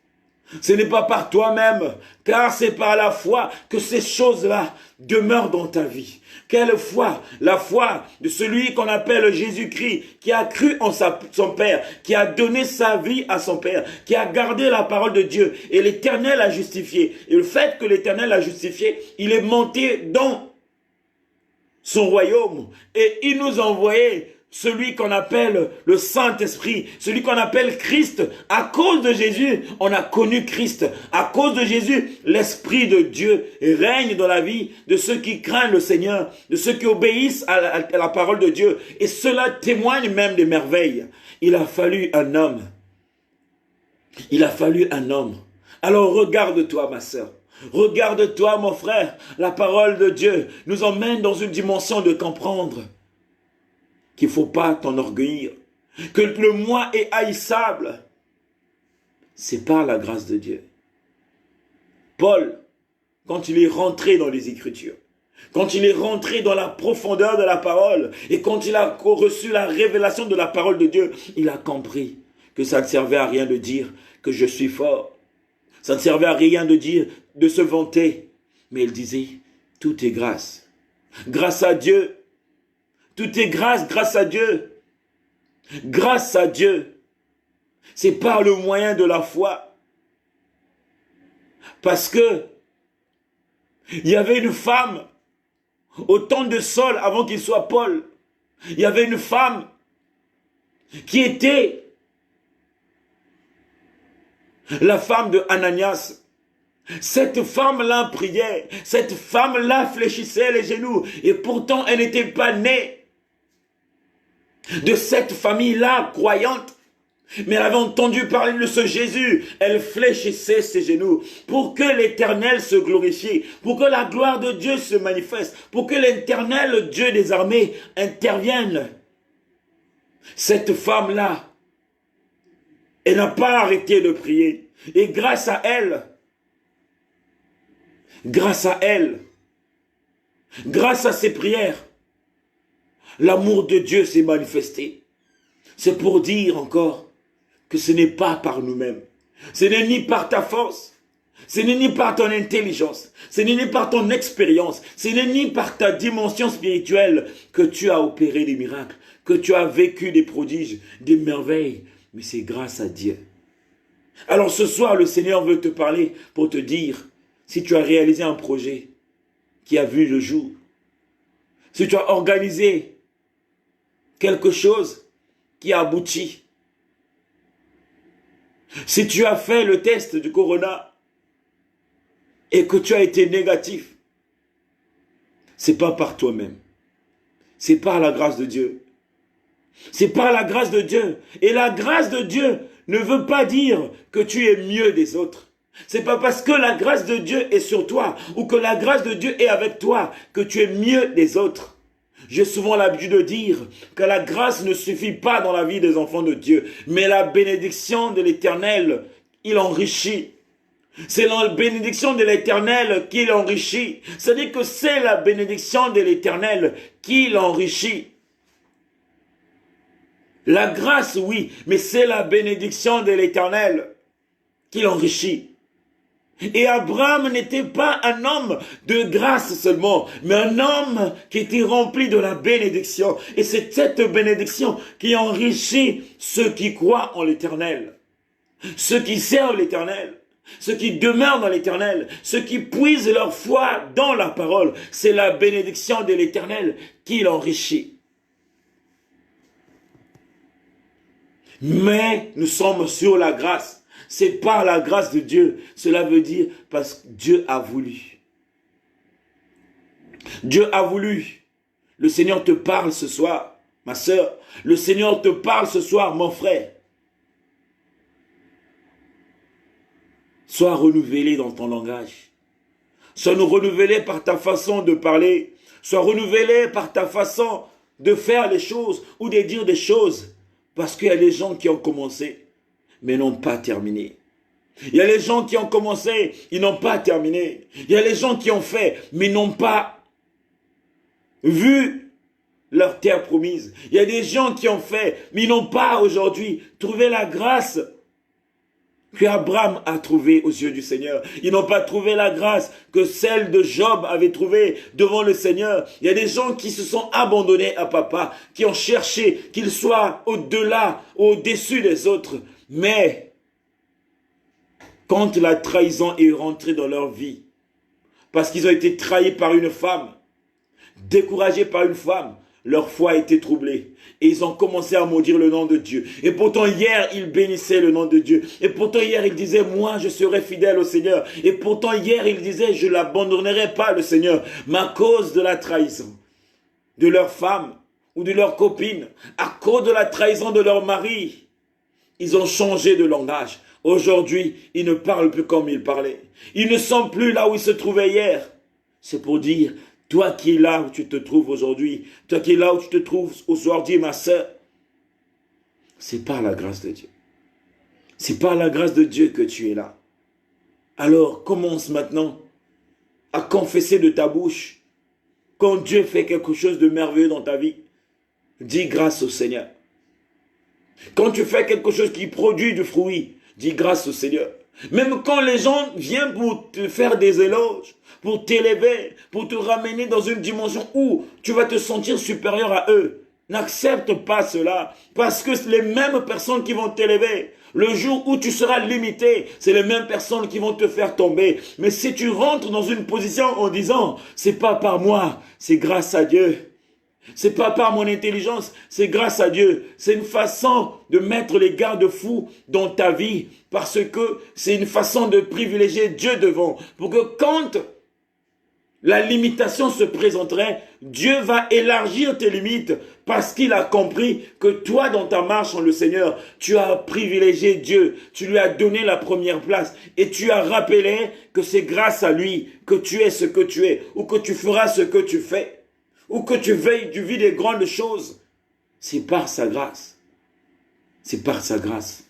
Ce n'est pas par toi-même, car c'est par la foi que ces choses-là demeurent dans ta vie. Quelle foi? La foi de celui qu'on appelle Jésus-Christ, qui a cru en son Père, qui a donné sa vie à son Père, qui a gardé la parole de Dieu, et l'Éternel a justifié. Et le fait que l'Éternel a justifié, il est monté dans son royaume, et il nous a envoyé celui qu'on appelle le Saint-Esprit, celui qu'on appelle Christ. À cause de Jésus, on a connu Christ. À cause de Jésus, l'Esprit de Dieu règne dans la vie de ceux qui craignent le Seigneur, de ceux qui obéissent à la parole de Dieu. Et cela témoigne même des merveilles. Il a fallu un homme. Il a fallu un homme. Alors regarde-toi, ma sœur. Regarde-toi, mon frère. La parole de Dieu nous emmène dans une dimension de comprendre qu'il ne faut pas t'enorgueillir, que le moi est haïssable. C'est par la grâce de Dieu. Paul, quand il est rentré dans les Écritures, quand il est rentré dans la profondeur de la parole, et quand il a reçu la révélation de la parole de Dieu, il a compris que ça ne servait à rien de dire que je suis fort. Ça ne servait à rien de dire, de se vanter. Mais il disait, tout est grâce. Grâce à Dieu. Tout est grâce à Dieu. Grâce à Dieu. C'est par le moyen de la foi. Parce que il y avait une femme au temps de Saul, avant qu'il soit Paul. Il y avait une femme qui était la femme de Ananias. Cette femme-là priait, cette femme-là fléchissait les genoux, et pourtant elle n'était pas née de cette famille-là croyante. Mais elle avait entendu parler de ce Jésus. Elle fléchissait ses genoux pour que l'Éternel se glorifie, pour que la gloire de Dieu se manifeste, pour que l'Éternel, Dieu des armées, intervienne. Cette femme-là, elle n'a pas arrêté de prier. Et grâce à elle, grâce à ses prières, l'amour de Dieu s'est manifesté. C'est pour dire encore que ce n'est pas par nous-mêmes. Ce n'est ni par ta force. Ce n'est ni par ton intelligence. Ce n'est ni par ton expérience. Ce n'est ni par ta dimension spirituelle que tu as opéré des miracles, que tu as vécu des prodiges, des merveilles. Mais c'est grâce à Dieu. Alors ce soir, le Seigneur veut te parler pour te dire, si tu as réalisé un projet qui a vu le jour, si tu as organisé quelque chose qui a abouti, si tu as fait le test du corona et que tu as été négatif, c'est pas par toi-même, c'est par la grâce de Dieu. C'est par la grâce de Dieu. Et la grâce de Dieu ne veut pas dire que tu es mieux des autres. C'est pas parce que la grâce de Dieu est sur toi ou que la grâce de Dieu est avec toi que tu es mieux des autres. J'ai souvent l'habitude de dire que la grâce ne suffit pas dans la vie des enfants de Dieu, mais la bénédiction de l'Éternel, il enrichit. C'est la bénédiction de l'Éternel qui l'enrichit. C'est-à-dire que c'est la bénédiction de l'Éternel qui l'enrichit. La grâce, oui, mais c'est la bénédiction de l'Éternel qui l'enrichit. Et Abraham n'était pas un homme de grâce seulement, mais un homme qui était rempli de la bénédiction. Et c'est cette bénédiction qui enrichit ceux qui croient en l'Éternel, ceux qui servent l'Éternel, ceux qui demeurent dans l'Éternel, ceux qui puisent leur foi dans la parole. C'est la bénédiction de l'Éternel qui l'enrichit. Mais nous sommes sur la grâce. C'est par la grâce de Dieu. Cela veut dire parce que Dieu a voulu. Dieu a voulu. Le Seigneur te parle ce soir, ma sœur. Le Seigneur te parle ce soir, mon frère. Sois renouvelé dans ton langage. Sois renouvelé par ta façon de parler. Sois renouvelé par ta façon de faire les choses ou de dire des choses. Parce qu'il y a des gens qui ont commencé, mais n'ont pas terminé. Il y a les gens qui ont commencé, ils n'ont pas terminé. Il y a les gens qui ont fait, mais n'ont pas vu leur terre promise. Il y a des gens qui ont fait, mais ils n'ont pas aujourd'hui trouvé la grâce que Abraham a trouvée aux yeux du Seigneur. Ils n'ont pas trouvé la grâce que celle de Job avait trouvée devant le Seigneur. Il y a des gens qui se sont abandonnés à papa, qui ont cherché qu'il soit au-delà, au-dessus des autres. Mais quand la trahison est rentrée dans leur vie, parce qu'ils ont été trahis par une femme, découragés par une femme, leur foi a été troublée. Et ils ont commencé à maudire le nom de Dieu. Et pourtant hier, ils bénissaient le nom de Dieu. Et pourtant hier, ils disaient, moi, je serai fidèle au Seigneur. Et pourtant hier, ils disaient, je n'abandonnerai pas le Seigneur. Mais à cause de la trahison de leur femme ou de leur copine, à cause de la trahison de leur mari, ils ont changé de langage. Aujourd'hui, ils ne parlent plus comme ils parlaient. Ils ne sont plus là où ils se trouvaient hier. C'est pour dire, toi qui es là où tu te trouves aujourd'hui, toi qui es là où tu te trouves aujourd'hui, ma sœur, c'est par la grâce de Dieu. C'est par la grâce de Dieu que tu es là. Alors, commence maintenant à confesser de ta bouche quand Dieu fait quelque chose de merveilleux dans ta vie. Dis grâce au Seigneur. Quand tu fais quelque chose qui produit du fruit, dis grâce au Seigneur. Même quand les gens viennent pour te faire des éloges, pour t'élever, pour te ramener dans une dimension où tu vas te sentir supérieur à eux, n'accepte pas cela. Parce que c'est les mêmes personnes qui vont t'élever. Le jour où tu seras limité, c'est les mêmes personnes qui vont te faire tomber. Mais si tu rentres dans une position en disant, c'est pas par moi, c'est grâce à Dieu. C'est pas par mon intelligence, c'est grâce à Dieu. C'est une façon de mettre les garde-fous dans ta vie parce que c'est une façon de privilégier Dieu devant. Pour que quand la limitation se présenterait, Dieu va élargir tes limites parce qu'il a compris que toi, dans ta marche en le Seigneur, tu as privilégié Dieu, tu lui as donné la première place et tu as rappelé que c'est grâce à lui que tu es ce que tu es ou que tu feras ce que tu fais ou que tu vis des grandes choses. C'est par sa grâce. C'est par sa grâce.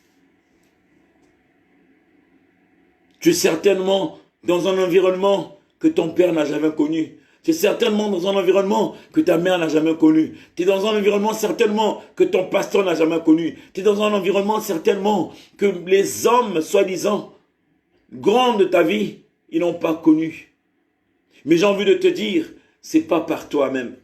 Tu es certainement dans un environnement que ton père n'a jamais connu. Tu es certainement dans un environnement que ta mère n'a jamais connu. Tu es dans un environnement certainement que ton pasteur n'a jamais connu. Tu es dans un environnement certainement que les hommes, soi-disant, grands de ta vie, ils n'ont pas connu. Mais j'ai envie de te dire, c'est pas par toi-même.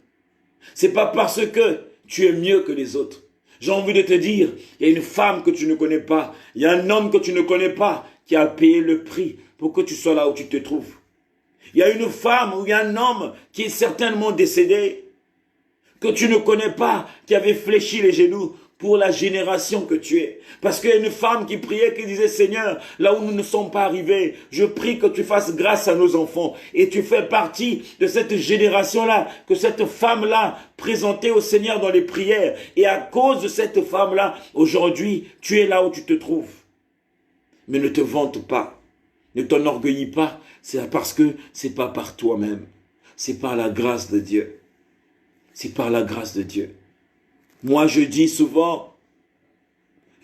C'est pas parce que tu es mieux que les autres. J'ai envie de te dire, il y a une femme que tu ne connais pas, il y a un homme que tu ne connais pas qui a payé le prix pour que tu sois là où tu te trouves. Il y a une femme ou il y a un homme qui est certainement décédé, que tu ne connais pas, qui avait fléchi les genoux pour la génération que tu es. Parce qu'il y a une femme qui priait, qui disait, Seigneur, là où nous ne sommes pas arrivés, je prie que tu fasses grâce à nos enfants. Et tu fais partie de cette génération-là, que cette femme-là présentait au Seigneur dans les prières. Et à cause de cette femme-là, aujourd'hui, tu es là où tu te trouves. Mais ne te vante pas, ne t'enorgueillis pas, c'est parce que c'est pas par toi-même, c'est par la grâce de Dieu. C'est par la grâce de Dieu. Moi, je dis souvent,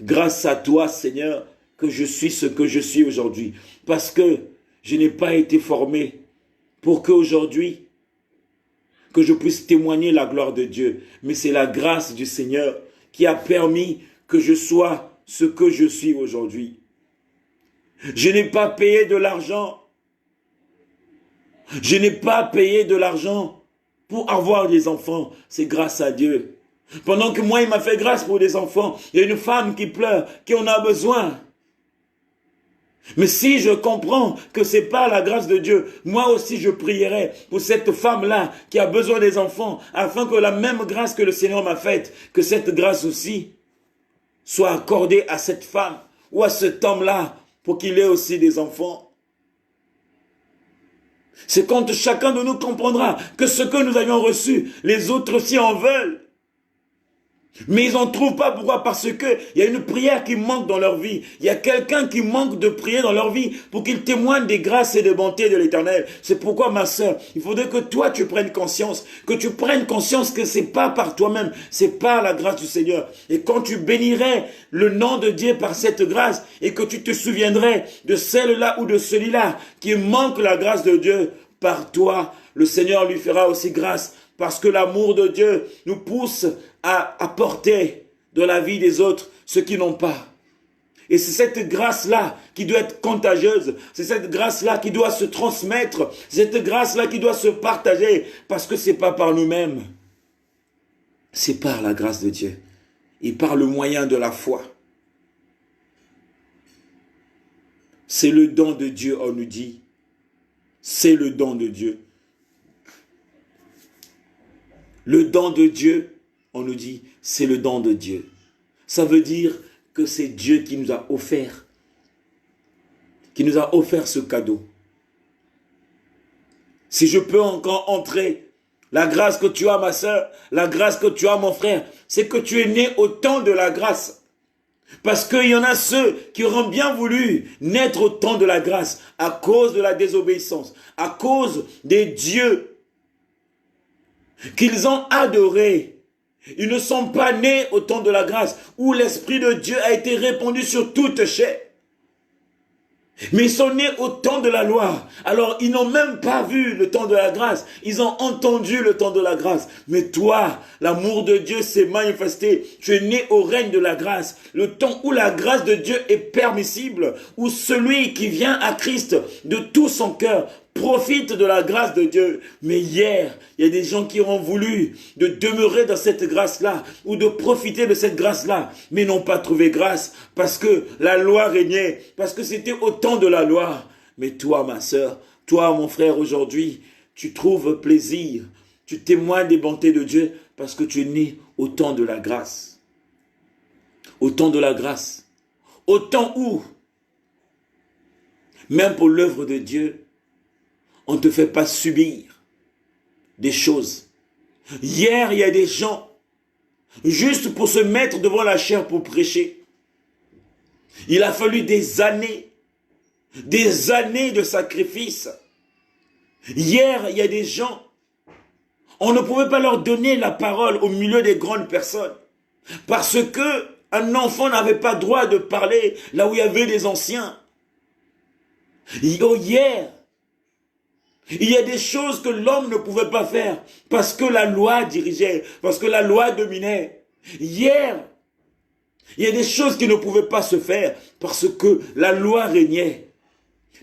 grâce à toi, Seigneur, que je suis ce que je suis aujourd'hui. Parce que je n'ai pas été formé pour qu'aujourd'hui, que je puisse témoigner la gloire de Dieu. Mais c'est la grâce du Seigneur qui a permis que je sois ce que je suis aujourd'hui. Je n'ai pas payé de l'argent. Je n'ai pas payé de l'argent pour avoir des enfants. C'est grâce à Dieu. Pendant que moi, il m'a fait grâce pour des enfants. Il y a une femme qui pleure, qui en a besoin. Mais si je comprends que c'est pas la grâce de Dieu, moi aussi je prierai pour cette femme-là qui a besoin des enfants, afin que la même grâce que le Seigneur m'a faite, que cette grâce aussi soit accordée à cette femme ou à cet homme-là pour qu'il ait aussi des enfants. C'est quand chacun de nous comprendra que ce que nous avions reçu, les autres aussi en veulent. Mais ils n'en trouvent pas. Pourquoi? Parce qu'il y a une prière qui manque dans leur vie. Il y a quelqu'un qui manque de prier dans leur vie pour qu'ils témoignent des grâces et des bontés de l'Éternel. C'est pourquoi, ma sœur, il faudrait que toi, tu prennes conscience. Que tu prennes conscience que c'est pas par toi-même, c'est par la grâce du Seigneur. Et quand tu bénirais le nom de Dieu par cette grâce et que tu te souviendrais de celle-là ou de celui-là qui manque la grâce de Dieu par toi, le Seigneur lui fera aussi grâce. Parce que l'amour de Dieu nous pousse à apporter dans la vie des autres ce qu'ils n'ont pas. Et c'est cette grâce-là qui doit être contagieuse. C'est cette grâce-là qui doit se transmettre. C'est cette grâce-là qui doit se partager. Parce que ce n'est pas par nous-mêmes. C'est par la grâce de Dieu. Et par le moyen de la foi. C'est le don de Dieu, on nous dit. C'est le don de Dieu. Le don de Dieu, on nous dit, c'est le don de Dieu. Ça veut dire que c'est Dieu qui nous a offert ce cadeau. Si je peux encore entrer, la grâce que tu as, ma sœur, la grâce que tu as, mon frère, c'est que tu es né au temps de la grâce. Parce qu'il y en a ceux qui auront bien voulu naître au temps de la grâce à cause de la désobéissance, à cause des dieux qu'ils ont adoré. Ils ne sont pas nés au temps de la grâce où l'Esprit de Dieu a été répandu sur toute chair. Mais ils sont nés au temps de la loi. Alors ils n'ont même pas vu le temps de la grâce. Ils ont entendu le temps de la grâce. Mais toi, l'amour de Dieu s'est manifesté. Tu es né au règne de la grâce. Le temps où la grâce de Dieu est permissible. Où celui qui vient à Christ de tout son cœur profite de la grâce de Dieu. Mais hier, il y a des gens qui auront voulu de demeurer dans cette grâce-là ou de profiter de cette grâce-là, mais n'ont pas trouvé grâce parce que la loi régnait, parce que c'était au temps de la loi. Mais toi, ma sœur, toi, mon frère, aujourd'hui, tu trouves plaisir, Tu témoignes des bontés de Dieu parce que tu es né au temps de la grâce. Au temps de la grâce. Au temps où, même pour l'œuvre de Dieu, on ne te fait pas subir des choses. Hier, il y a des gens, juste pour se mettre devant la chair pour prêcher, il a fallu des années de sacrifice. Hier, il y a des gens, on ne pouvait pas leur donner la parole au milieu des grandes personnes, parce que un enfant n'avait pas droit de parler là où il y avait des anciens. Hier, il y a des choses que l'homme ne pouvait pas faire parce que la loi dirigeait, parce que la loi dominait. Hier, il y a des choses qui ne pouvaient pas se faire parce que la loi régnait.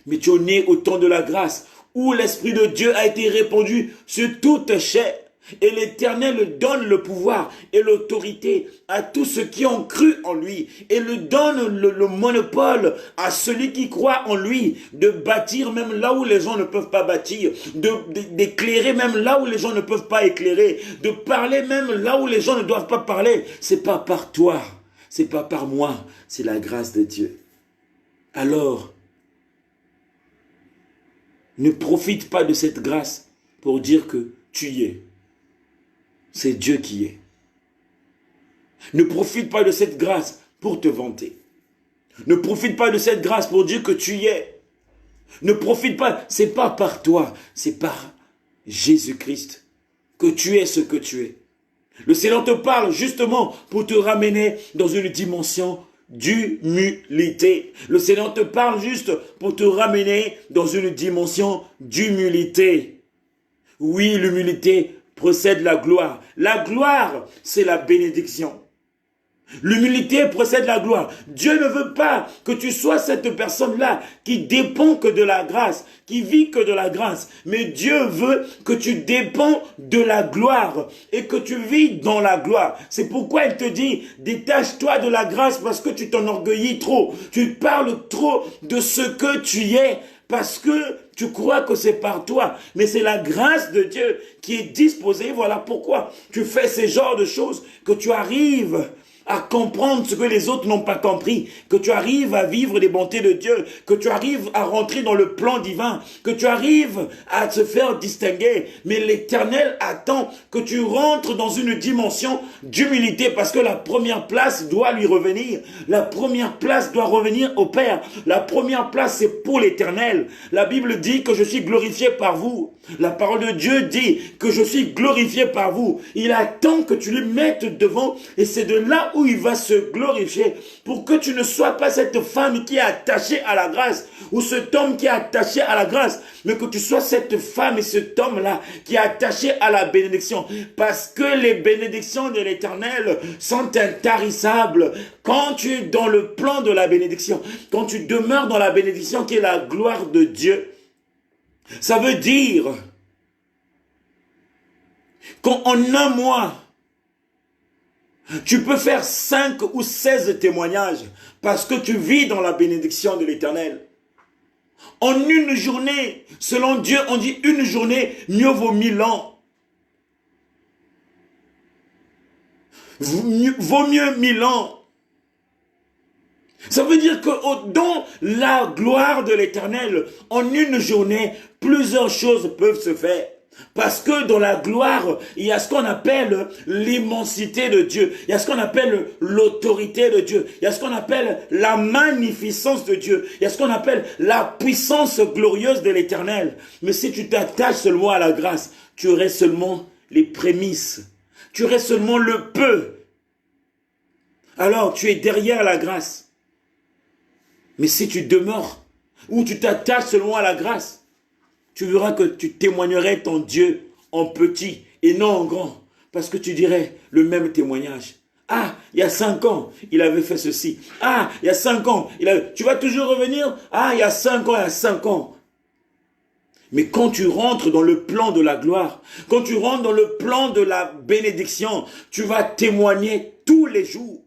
Mais tu es né au temps de la grâce où l'Esprit de Dieu a été répandu sur toute chair. Et l'Éternel donne le pouvoir et l'autorité à tous ceux qui ont cru en lui. Et le donne le monopole à celui qui croit en lui de bâtir même là où les gens ne peuvent pas bâtir, d'éclairer même là où les gens ne peuvent pas éclairer, de parler même là où les gens ne doivent pas parler. C'est pas par toi, c'est pas par moi, c'est la grâce de Dieu. Alors, ne profite pas de cette grâce pour dire que tu y es. C'est Dieu qui est. Ne profite pas de cette grâce pour te vanter. Ne profite pas de cette grâce pour dire que tu y es. Ne profite pas, c'est pas par toi, c'est par Jésus-Christ que tu es ce que tu es. Le Seigneur te parle justement pour te ramener dans une dimension d'humilité. Le Seigneur te parle juste pour te ramener dans une dimension d'humilité. Oui, l'humilité précède la gloire. La gloire, c'est la bénédiction. L'humilité précède la gloire. Dieu ne veut pas que tu sois cette personne-là qui dépend que de la grâce, qui vit que de la grâce. Mais Dieu veut que tu dépends de la gloire et que tu vis dans la gloire. C'est pourquoi il te dit, détache-toi de la grâce parce que tu t'enorgueillis trop. Tu parles trop de ce que tu es. Parce que tu crois que c'est par toi. Mais c'est la grâce de Dieu qui est disposée. Voilà pourquoi tu fais ces genres de choses, que tu arrives à comprendre ce que les autres n'ont pas compris, que tu arrives à vivre les bontés de Dieu, que tu arrives à rentrer dans le plan divin, que tu arrives à te faire distinguer. Mais l'Éternel attend que tu rentres dans une dimension d'humilité parce que la première place doit lui revenir. La première place doit revenir au Père. La première place, c'est pour l'Éternel. La Bible dit que je suis glorifié par vous. La parole de Dieu dit que je suis glorifié par vous. Il attend que tu lui mettes devant et c'est de là où il va se glorifier pour que tu ne sois pas cette femme qui est attachée à la grâce ou cet homme qui est attaché à la grâce, mais que tu sois cette femme et cet homme-là qui est attaché à la bénédiction parce que les bénédictions de l'Éternel sont intarissables. Quand tu es dans le plan de la bénédiction, quand tu demeures dans la bénédiction qui est la gloire de Dieu, ça veut dire qu'en un mois, tu peux faire 5 ou 16 témoignages parce que tu vis dans la bénédiction de l'Éternel. En une journée, selon Dieu, on dit une journée, mieux vaut 1000 ans. Vaut mieux 1000 ans. Ça veut dire que dans la gloire de l'Éternel, en une journée, plusieurs choses peuvent se faire. Parce que dans la gloire, il y a ce qu'on appelle l'immensité de Dieu. Il y a ce qu'on appelle l'autorité de Dieu. Il y a ce qu'on appelle la magnificence de Dieu. Il y a ce qu'on appelle la puissance glorieuse de l'Éternel. Mais si tu t'attaches seulement à la grâce, tu aurais seulement les prémices. Tu aurais seulement le peu. Alors tu es derrière la grâce. Mais si tu demeures ou tu t'attaches seulement à la grâce, tu verras que tu témoignerais ton Dieu en petit et non en grand. Parce que tu dirais le même témoignage. Ah, il y a 5 ans, il avait fait ceci. Ah, il y a 5 ans, tu vas toujours revenir. Ah, il y a 5 ans, il y a 5 ans. Mais quand tu rentres dans le plan de la gloire, quand tu rentres dans le plan de la bénédiction, tu vas témoigner tous les jours.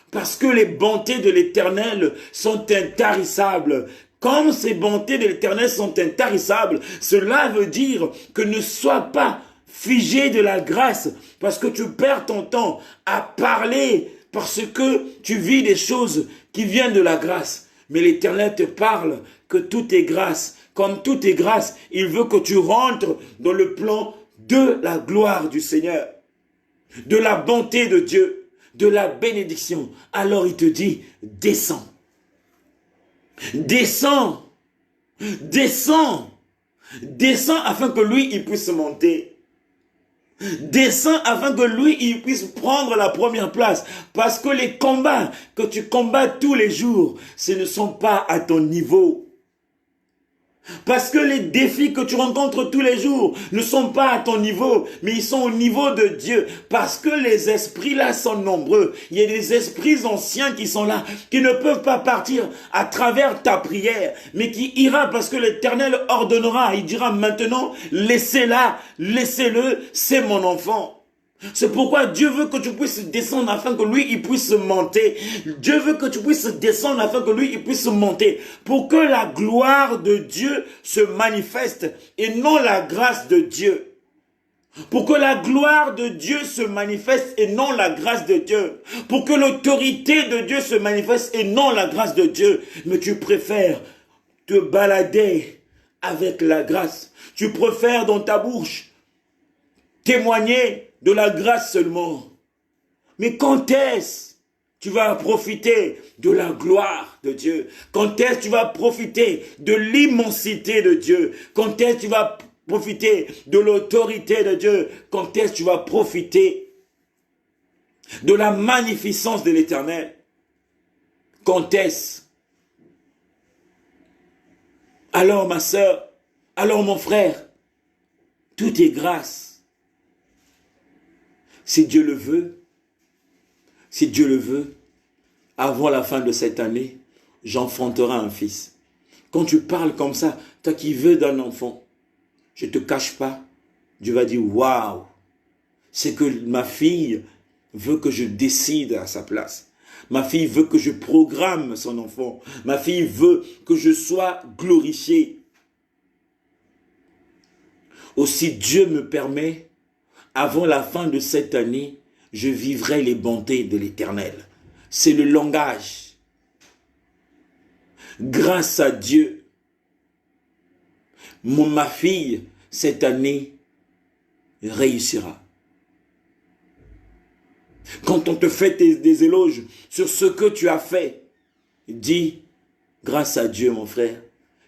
Parce que les bontés de l'Éternel sont intarissables. Comme ces bontés de l'Éternel sont intarissables, cela veut dire que ne sois pas figé de la grâce, parce que tu perds ton temps à parler, parce que tu vis des choses qui viennent de la grâce. Mais l'Éternel te parle que tout est grâce. Comme tout est grâce, il veut que tu rentres dans le plan de la gloire du Seigneur, de la bonté de Dieu, de la bénédiction. Alors il te dit, descends. Descends. Descends. Descends afin que lui, il puisse monter. Descends afin que lui, il puisse prendre la première place. Parce que les combats que tu combats tous les jours, ce ne sont pas à ton niveau. Parce que les défis que tu rencontres tous les jours ne sont pas à ton niveau, mais ils sont au niveau de Dieu. Parce que les esprits là sont nombreux. Il y a des esprits anciens qui sont là, qui ne peuvent pas partir à travers ta prière, mais qui ira parce que l'Éternel ordonnera. Il dira maintenant, laissez-la, laissez-le, c'est mon enfant. C'est pourquoi Dieu veut que tu puisses descendre afin que lui, il puisse monter. Dieu veut que tu puisses descendre afin que lui, il puisse monter. Pour que la gloire de Dieu se manifeste et non la grâce de Dieu. Pour que la gloire de Dieu se manifeste et non la grâce de Dieu. Pour que l'autorité de Dieu se manifeste et non la grâce de Dieu. Mais tu préfères te balader avec la grâce. Tu préfères dans ta bouche témoigner de la grâce seulement. Mais quand est-ce tu vas profiter de la gloire de Dieu? Quand est-ce tu vas profiter de l'immensité de Dieu? Quand est-ce tu vas profiter de l'autorité de Dieu? Quand est-ce tu vas profiter de la magnificence de l'Éternel? Quand est-ce? Alors ma sœur, alors mon frère, tout est grâce. Si Dieu le veut, avant la fin de cette année, j'enfanterai un fils. Quand tu parles comme ça, toi qui veux d'un enfant, je ne te cache pas, Dieu va dire, waouh, c'est que ma fille veut que je décide à sa place. Ma fille veut que je programme son enfant. Ma fille veut que je sois glorifié. Aussi Dieu me permet, avant la fin de cette année, je vivrai les bontés de l'Éternel. C'est le langage. Grâce à Dieu, ma fille, cette année, réussira. Quand on te fait des éloges sur ce que tu as fait, dis, grâce à Dieu, mon frère,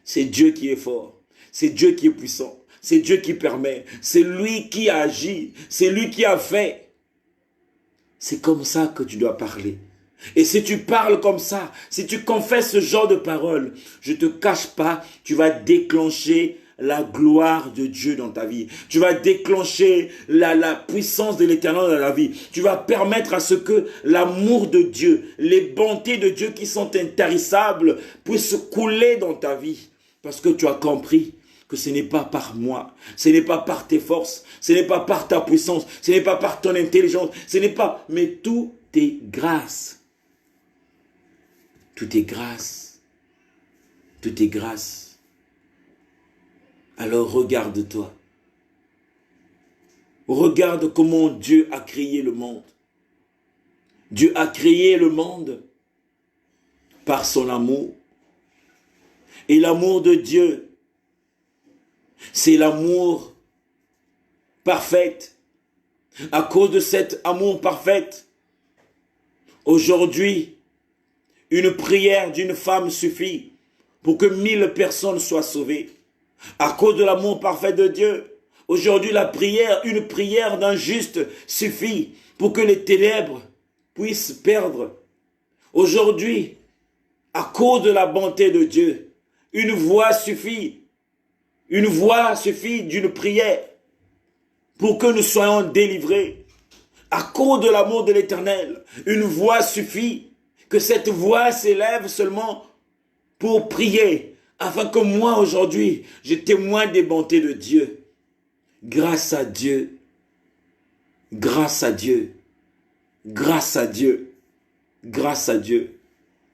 c'est Dieu qui est fort, c'est Dieu qui est puissant. C'est Dieu qui permet. C'est lui qui a agi. C'est lui qui a fait. C'est comme ça que tu dois parler. Et si tu parles comme ça, si tu confesses ce genre de paroles, je ne te cache pas, tu vas déclencher la gloire de Dieu dans ta vie. Tu vas déclencher la puissance de l'Éternel dans la vie. Tu vas permettre à ce que l'amour de Dieu, les bontés de Dieu qui sont intarissables puissent couler dans ta vie. Parce que tu as compris que ce n'est pas par moi, ce n'est pas par tes forces, ce n'est pas par ta puissance, ce n'est pas par ton intelligence, ce n'est pas, mais tout est grâce. Tout est grâce. Tout est grâce. Alors regarde-toi. Regarde comment Dieu a créé le monde. Dieu a créé le monde par son amour. Et l'amour de Dieu, c'est l'amour parfait. À cause de cet amour parfait, aujourd'hui, une prière d'une femme suffit pour que 1000 personnes soient sauvées. À cause de l'amour parfait de Dieu, aujourd'hui, une prière d'un juste suffit pour que les ténèbres puissent perdre. Aujourd'hui, à cause de la bonté de Dieu, une voix suffit. Une voix suffit d'une prière pour que nous soyons délivrés. À cause de l'amour de l'Éternel, une voix suffit. Que cette voix s'élève seulement pour prier, afin que moi aujourd'hui, je témoigne des bontés de Dieu. Grâce à Dieu, grâce à Dieu, grâce à Dieu, grâce à Dieu.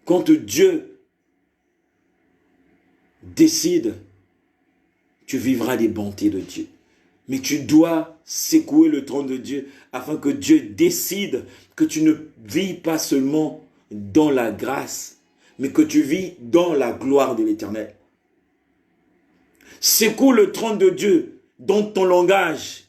Quand Dieu décide, tu vivras les bontés de Dieu. Mais tu dois secouer le trône de Dieu afin que Dieu décide que tu ne vis pas seulement dans la grâce, mais que tu vis dans la gloire de l'Éternel. Secoue le trône de Dieu dans ton langage,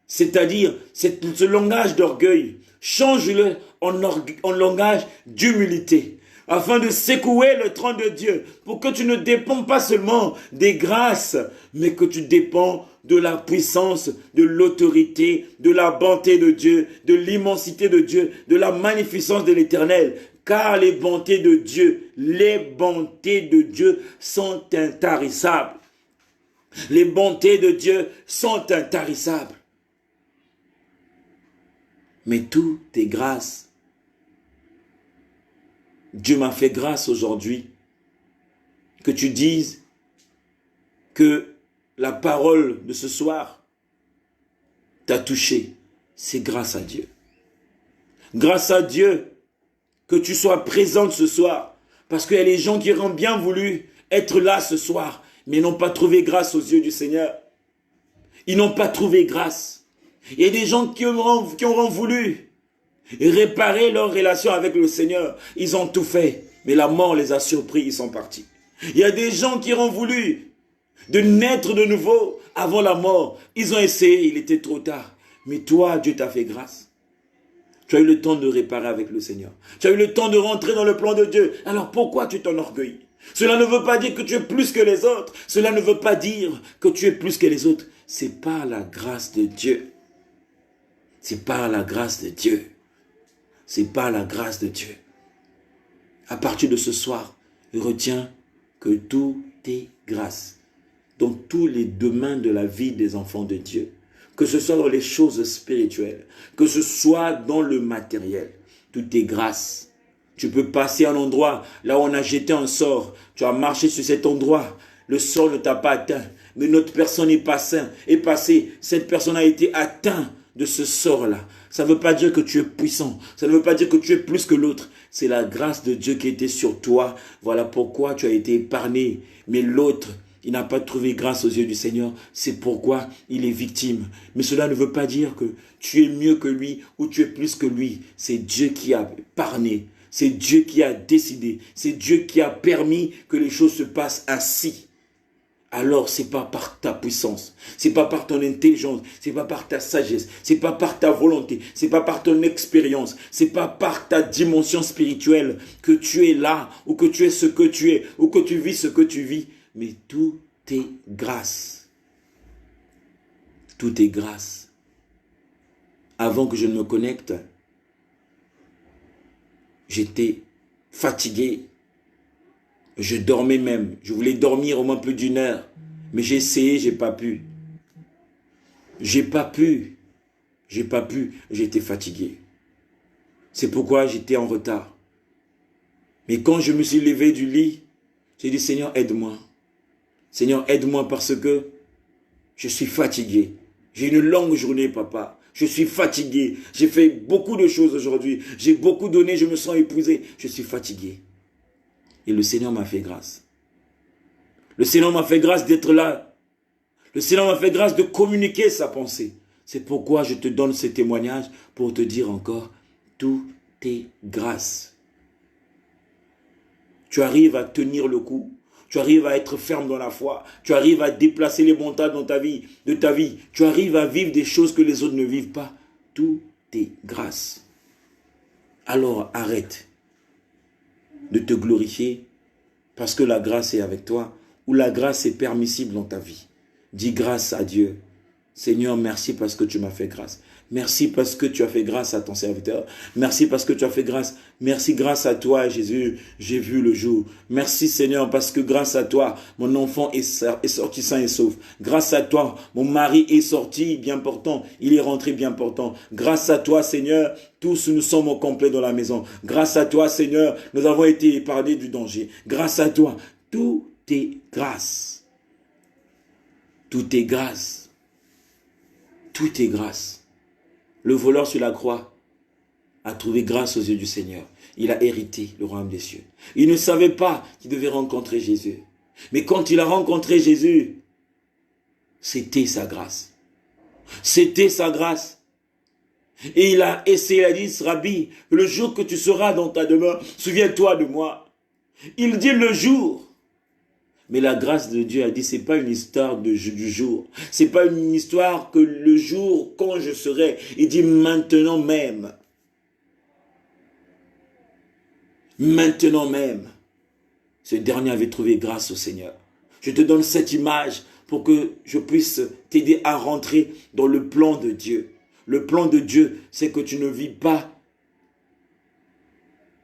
c'est-à-dire ce langage d'orgueil. Change-le en langage d'humilité, afin de secouer le trône de Dieu, pour que tu ne dépends pas seulement des grâces, mais que tu dépends de la puissance, de l'autorité, de la bonté de Dieu, de l'immensité de Dieu, de la magnificence de l'Éternel. Car les bontés de Dieu sont intarissables. Les bontés de Dieu sont intarissables. Mais tout est grâce. Dieu m'a fait grâce aujourd'hui. Que tu dises que la parole de ce soir t'a touché. C'est grâce à Dieu. Grâce à Dieu que tu sois présente ce soir. Parce qu'il y a des gens qui auraient bien voulu être là ce soir, mais n'ont pas trouvé grâce aux yeux du Seigneur. Ils n'ont pas trouvé grâce. Il y a des gens qui auront voulu réparer leur relation avec le Seigneur. Ils ont tout fait, mais la mort les a surpris, ils sont partis. Il y a des gens qui auront voulu de naître de nouveau avant la mort. Ils ont essayé, il était trop tard. Mais toi, Dieu t'a fait grâce. Tu as eu le temps de réparer avec le Seigneur. Tu as eu le temps de rentrer dans le plan de Dieu. Alors pourquoi tu t'enorgueillis? Cela ne veut pas dire que tu es plus que les autres. Cela ne veut pas dire que tu es plus que les autres. C'est par la grâce de Dieu. C'est par la grâce de Dieu. C'est par la grâce de Dieu. À partir de ce soir, retiens que tout est grâce. Dans tous les domaines de la vie des enfants de Dieu. Que ce soit dans les choses spirituelles. Que ce soit dans le matériel. Tout est grâce. Tu peux passer à un endroit, là où on a jeté un sort. Tu as marché sur cet endroit. Le sort ne t'a pas atteint. Mais notre personne est passée. Cette personne a été atteinte de ce sort-là. Ça ne veut pas dire que tu es puissant. Ça ne veut pas dire que tu es plus que l'autre. C'est la grâce de Dieu qui était sur toi. Voilà pourquoi tu as été épargné. Mais l'autre, il n'a pas trouvé grâce aux yeux du Seigneur. C'est pourquoi il est victime. Mais cela ne veut pas dire que tu es mieux que lui ou tu es plus que lui. C'est Dieu qui a épargné. C'est Dieu qui a décidé. C'est Dieu qui a permis que les choses se passent ainsi. Alors, ce n'est pas par ta puissance, ce n'est pas par ton intelligence, ce n'est pas par ta sagesse, ce n'est pas par ta volonté, ce n'est pas par ton expérience, ce n'est pas par ta dimension spirituelle que tu es là, ou que tu es ce que tu es, ou que tu vis ce que tu vis. Mais tout est grâce. Tout est grâce. Avant que je ne me connecte, j'étais fatigué. Je dormais même. Je voulais dormir au moins plus d'1 heure. Mais j'ai essayé, j'ai pas pu. J'ai pas pu. J'étais fatigué. C'est pourquoi j'étais en retard. Mais quand je me suis levé du lit, j'ai dit, Seigneur, aide-moi. Seigneur, aide-moi parce que je suis fatigué. J'ai une longue journée, papa. Je suis fatigué. J'ai fait beaucoup de choses aujourd'hui. J'ai beaucoup donné, je me sens épuisé. Je suis fatigué. Et le Seigneur m'a fait grâce. Le Seigneur m'a fait grâce d'être là. Le Seigneur m'a fait grâce de communiquer sa pensée. C'est pourquoi je te donne ce témoignage pour te dire encore, tout est grâce. Tu arrives à tenir le coup. Tu arrives à être ferme dans la foi. Tu arrives à déplacer les montagnes dans ta vie, de ta vie. Tu arrives à vivre des choses que les autres ne vivent pas. Tout est grâce. Alors arrête de te glorifier parce que la grâce est avec toi ou la grâce est permissible dans ta vie. Dis grâce à Dieu. Seigneur, merci parce que tu m'as fait grâce. Merci parce que tu as fait grâce à ton serviteur. Merci parce que tu as fait grâce. Merci grâce à toi, Jésus, j'ai vu le jour. Merci Seigneur parce que grâce à toi, mon enfant est sorti sain et sauf. Grâce à toi, mon mari est sorti bien portant. Il est rentré bien portant. Grâce à toi, Seigneur, tous nous sommes au complet dans la maison. Grâce à toi, Seigneur, nous avons été épargnés du danger. Grâce à toi, tout est grâce. Tout est grâce. Tout est grâce. Le voleur sur la croix a trouvé grâce aux yeux du Seigneur. Il a hérité le royaume des cieux. Il ne savait pas qu'il devait rencontrer Jésus. Mais quand il a rencontré Jésus, c'était sa grâce. C'était sa grâce. Et il a dit, Rabbi, le jour que tu seras dans ta demeure, souviens-toi de moi. Il dit le jour. Mais la grâce de Dieu a dit, c'est pas une histoire du jour. C'est pas une histoire que le jour quand je serai. Il dit maintenant même. Maintenant même. Ce dernier avait trouvé grâce au Seigneur. Je te donne cette image pour que je puisse t'aider à rentrer dans le plan de Dieu. Le plan de Dieu, c'est que tu ne vis pas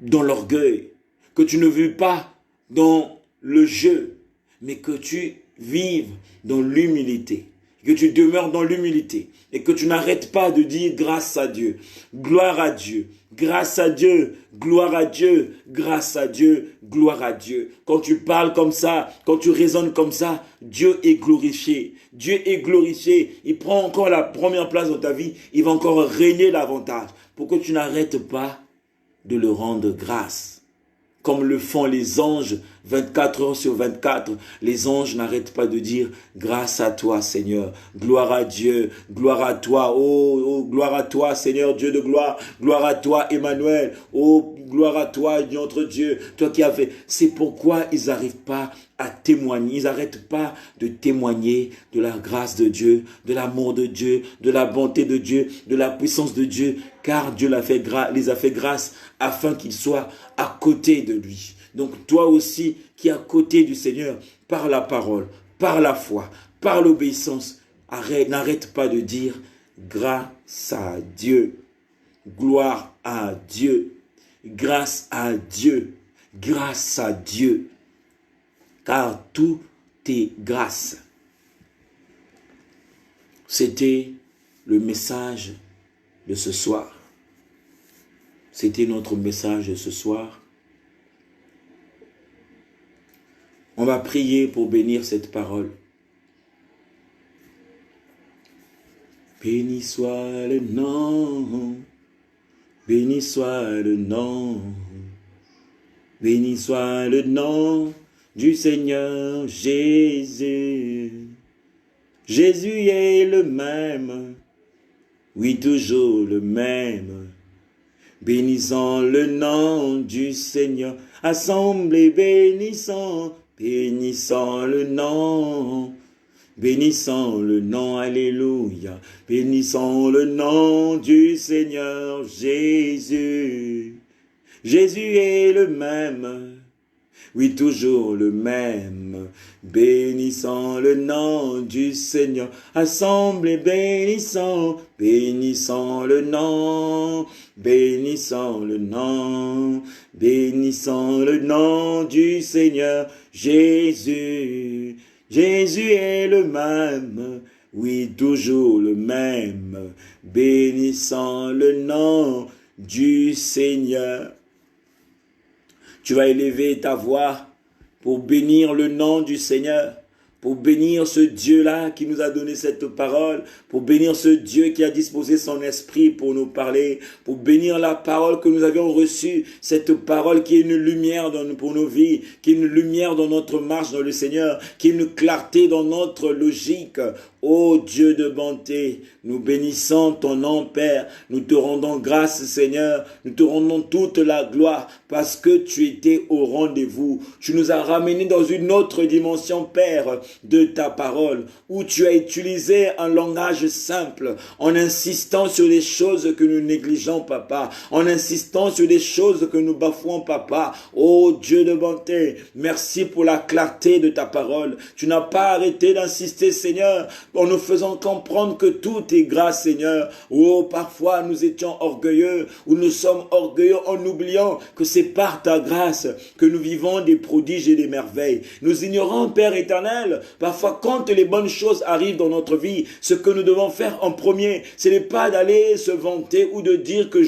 dans l'orgueil, que tu ne vis pas dans le jeu, mais que tu vives dans l'humilité, que tu demeures dans l'humilité et que tu n'arrêtes pas de dire grâce à Dieu, gloire à Dieu, grâce à Dieu, gloire à Dieu, grâce à Dieu, gloire à Dieu. Quand tu parles comme ça, quand tu raisonnes comme ça, Dieu est glorifié. Dieu est glorifié. Il prend encore la première place dans ta vie. Il va encore régner davantage pour que tu n'arrêtes pas de le rendre grâce. Comme le font les anges, 24 heures sur 24, les anges n'arrêtent pas de dire « Grâce à toi, Seigneur, gloire à Dieu, gloire à toi, oh, gloire à toi, Seigneur, Dieu de gloire, gloire à toi, Emmanuel, oh, gloire à toi, notre Dieu, toi qui as fait... » C'est pourquoi ils n'arrivent pas à témoigner, ils n'arrêtent pas de témoigner de la grâce de Dieu, de l'amour de Dieu, de la bonté de Dieu, de la puissance de Dieu, car Dieu les a fait grâce afin qu'ils soient à côté de lui. Donc toi aussi qui es à côté du Seigneur, par la parole, par la foi, par l'obéissance, n'arrête pas de dire grâce à Dieu, gloire à Dieu, grâce à Dieu, grâce à Dieu, car tout est grâce. C'était le message de ce soir. C'était notre message de ce soir. On va prier pour bénir cette parole. Béni soit le nom, béni soit le nom, béni soit le nom du Seigneur Jésus. Jésus est le même, oui toujours le même. Bénissons le nom du Seigneur, assemblée bénissons, bénissons le nom, alléluia. Bénissons le nom du Seigneur Jésus. Jésus est le même, oui toujours le même. Bénissons le nom du Seigneur, assemblée bénissons, bénissons le nom, bénissons le nom, bénissons le nom du Seigneur Jésus. Jésus est le même, oui toujours le même. Bénissons le nom du Seigneur. Tu vas élever ta voix pour bénir le nom du Seigneur, pour bénir ce Dieu-là qui nous a donné cette parole, pour bénir ce Dieu qui a disposé son esprit pour nous parler, pour bénir la parole que nous avions reçue, cette parole qui est une lumière pour nos vies, qui est une lumière dans notre marche dans le Seigneur, qui est une clarté dans notre logique. Ô Dieu de bonté, nous bénissons ton nom, Père. Nous te rendons grâce, Seigneur. Nous te rendons toute la gloire parce que tu étais au rendez-vous. Tu nous as ramenés dans une autre dimension, Père, de ta parole, où tu as utilisé un langage simple, en insistant sur les choses que nous négligeons, Papa, en insistant sur les choses que nous bafouons, Papa. Ô Dieu de bonté, merci pour la clarté de ta parole. Tu n'as pas arrêté d'insister, Seigneur, en nous faisant comprendre que tout est grâce, Seigneur. Oh, parfois nous étions orgueilleux, ou nous sommes orgueilleux en oubliant que c'est par ta grâce que nous vivons des prodiges et des merveilles. Nous ignorons, Père éternel, parfois quand les bonnes choses arrivent dans notre vie, ce que nous devons faire en premier, ce n'est pas d'aller se vanter ou de dire que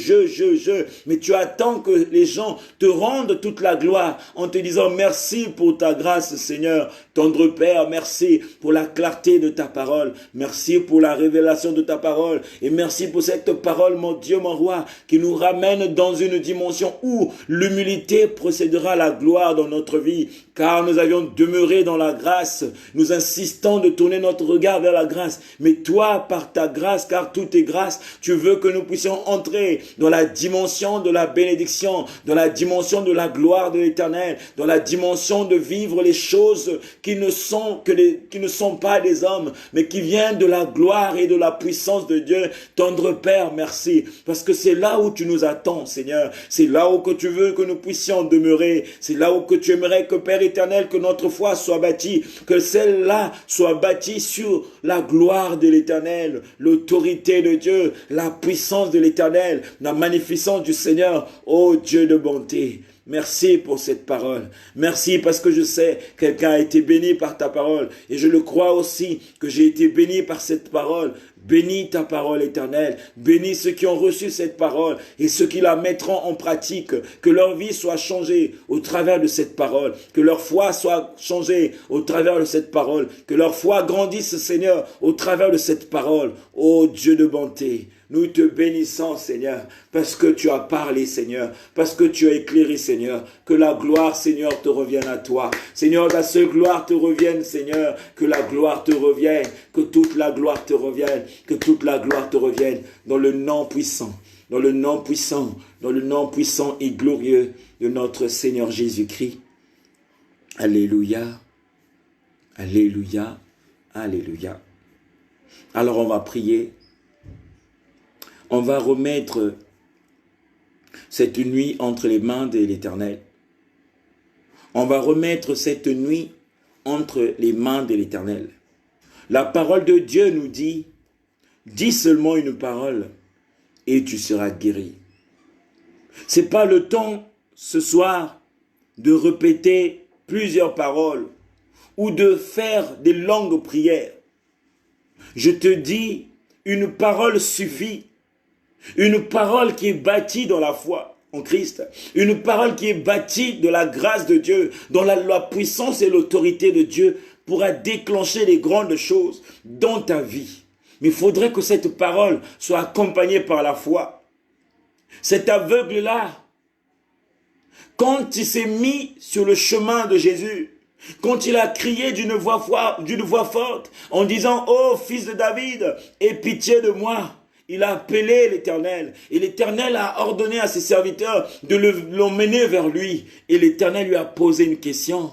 mais tu attends que les gens te rendent toute la gloire en te disant merci pour ta grâce, Seigneur. Tendre Père, merci pour la clarté de ta parole. parole. Merci pour la révélation de ta parole. Et merci pour cette parole, mon Dieu, mon roi, qui nous ramène dans une dimension où l'humilité procédera à la gloire dans notre vie. Car nous avions demeuré dans la grâce. Nous insistons de tourner notre regard vers la grâce. Mais toi, par ta grâce, car tout est grâce, tu veux que nous puissions entrer dans la dimension de la bénédiction, dans la dimension de la gloire de l'Éternel, dans la dimension de vivre les choses qui ne sont pas des hommes, mais qui viennent de la gloire et de la puissance de Dieu. Tendre Père, merci, parce que c'est là où tu nous attends, Seigneur. C'est là où que tu veux que nous puissions demeurer. C'est là où que tu aimerais que, Père éternel, que notre foi soit bâtie, que celle-là soit bâtie sur la gloire de l'Éternel, l'autorité de Dieu, la puissance de l'Éternel, la magnificence du Seigneur. Ô Dieu de bonté, merci pour cette parole. Merci parce que je sais que quelqu'un a été béni par ta parole. Et je le crois aussi que j'ai été béni par cette parole. Bénis ta parole éternelle. Bénis ceux qui ont reçu cette parole et ceux qui la mettront en pratique. Que leur vie soit changée au travers de cette parole. Que leur foi soit changée au travers de cette parole. Que leur foi grandisse, Seigneur, au travers de cette parole. Ô Dieu de bonté, nous te bénissons, Seigneur, parce que tu as parlé, Seigneur, parce que tu as éclairé, Seigneur. Que la gloire, Seigneur, te revienne à toi. Seigneur, la seule gloire te revienne, Seigneur. Que la gloire te revienne, que toute la gloire te revienne, que toute la gloire te revienne dans le nom puissant, dans le nom puissant, dans le nom puissant et glorieux de notre Seigneur Jésus-Christ. Alléluia, alléluia, alléluia. Alors on va prier. On va remettre cette nuit entre les mains de l'Éternel. On va remettre cette nuit entre les mains de l'Éternel. La parole de Dieu nous dit, dis seulement une parole et tu seras guéri. Ce n'est pas le temps ce soir de répéter plusieurs paroles ou de faire des longues prières. Je te dis, une parole suffit. Une parole qui est bâtie dans la foi en Christ. Une parole qui est bâtie de la grâce de Dieu, dont la puissance et l'autorité de Dieu pourra déclencher les grandes choses dans ta vie. Mais il faudrait que cette parole soit accompagnée par la foi. Cet aveugle-là, quand il s'est mis sur le chemin de Jésus, quand il a crié d'une voix forte en disant « Oh, fils de David, aie pitié de moi !» Il a appelé l'Éternel et l'Éternel a ordonné à ses serviteurs de l'emmener vers lui. Et l'Éternel lui a posé une question.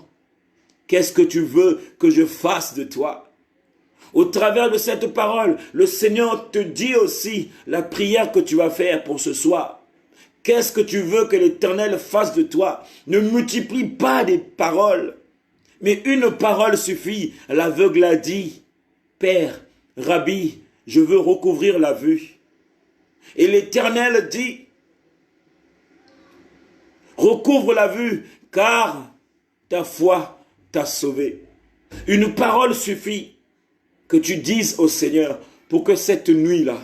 Qu'est-ce que tu veux que je fasse de toi? Au travers de cette parole, le Seigneur te dit aussi la prière que tu vas faire pour ce soir. Qu'est-ce que tu veux que l'Éternel fasse de toi? Ne multiplie pas des paroles, mais une parole suffit. L'aveugle a dit, Père, Rabbi, je veux recouvrir la vue. Et l'Éternel dit, recouvre la vue, car ta foi t'a sauvé. Une parole suffit que tu dises au Seigneur pour que cette nuit-là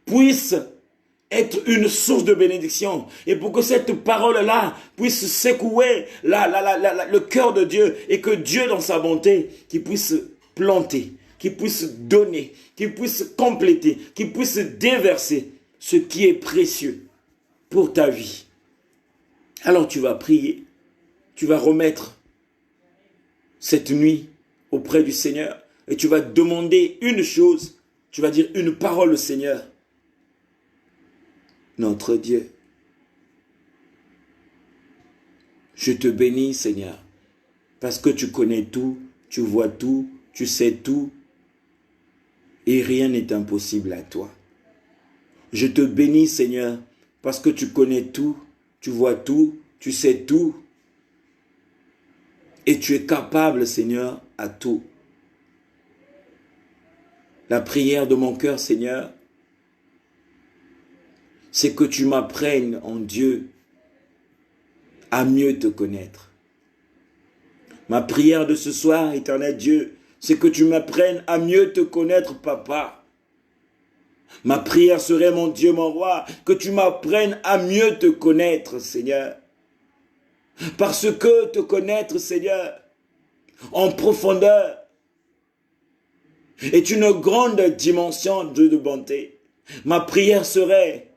puisse être une source de bénédiction et pour que cette parole-là puisse secouer le cœur de Dieu et que Dieu, dans sa bonté, qui puisse planter, qui puisse donner, qui puisse compléter, qui puisse déverser ce qui est précieux pour ta vie. Alors tu vas prier, tu vas remettre cette nuit auprès du Seigneur et tu vas demander une chose, tu vas dire une parole au Seigneur. Notre Dieu, je te bénis, Seigneur, parce que tu connais tout, tu vois tout, tu sais tout, et rien n'est impossible à toi. Je te bénis, Seigneur, parce que tu connais tout, tu vois tout, tu sais tout, et tu es capable, Seigneur, à tout. La prière de mon cœur, Seigneur, c'est que tu m'apprennes en Dieu à mieux te connaître. Ma prière de ce soir, éternel Dieu, c'est que tu m'apprennes à mieux te connaître, Papa. Ma prière serait, mon Dieu, mon roi, que tu m'apprennes à mieux te connaître, Seigneur. Parce que te connaître, Seigneur, en profondeur, est une grande dimension, Dieu de bonté. Ma prière serait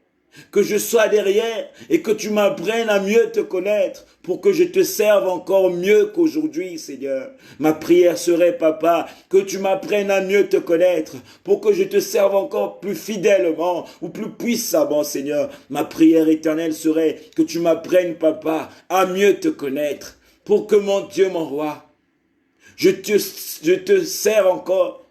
que je sois derrière et que tu m'apprennes à mieux te connaître pour que je te serve encore mieux qu'aujourd'hui, Seigneur. Ma prière serait, Papa, que tu m'apprennes à mieux te connaître pour que je te serve encore plus fidèlement ou plus puissamment, Seigneur. Ma prière éternelle serait que tu m'apprennes, Papa, à mieux te connaître pour que mon Dieu, mon roi, je te sers encore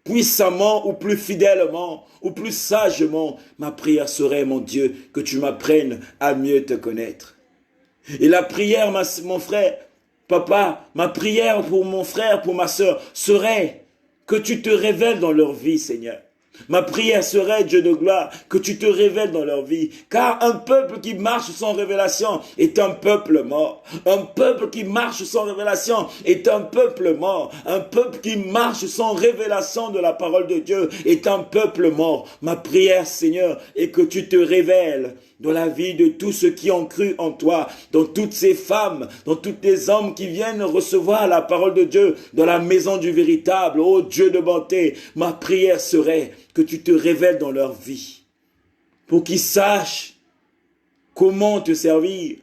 puissamment ou plus fidèlement ou plus sagement. Ma prière serait, mon Dieu, que tu m'apprennes à mieux te connaître. Et la prière, mon frère, papa, ma prière pour mon frère, pour ma soeur, serait que tu te révèles dans leur vie, Seigneur. Ma prière serait, Dieu de gloire, que tu te révèles dans leur vie. Car un peuple qui marche sans révélation est un peuple mort. Un peuple qui marche sans révélation est un peuple mort. Un peuple qui marche sans révélation de la parole de Dieu est un peuple mort. Ma prière, Seigneur, est que tu te révèles dans la vie de tous ceux qui ont cru en toi, dans toutes ces femmes, dans tous les hommes qui viennent recevoir la parole de Dieu dans la maison du véritable. Ô Dieu de bonté, ma prière serait que tu te révèles dans leur vie pour qu'ils sachent comment te servir,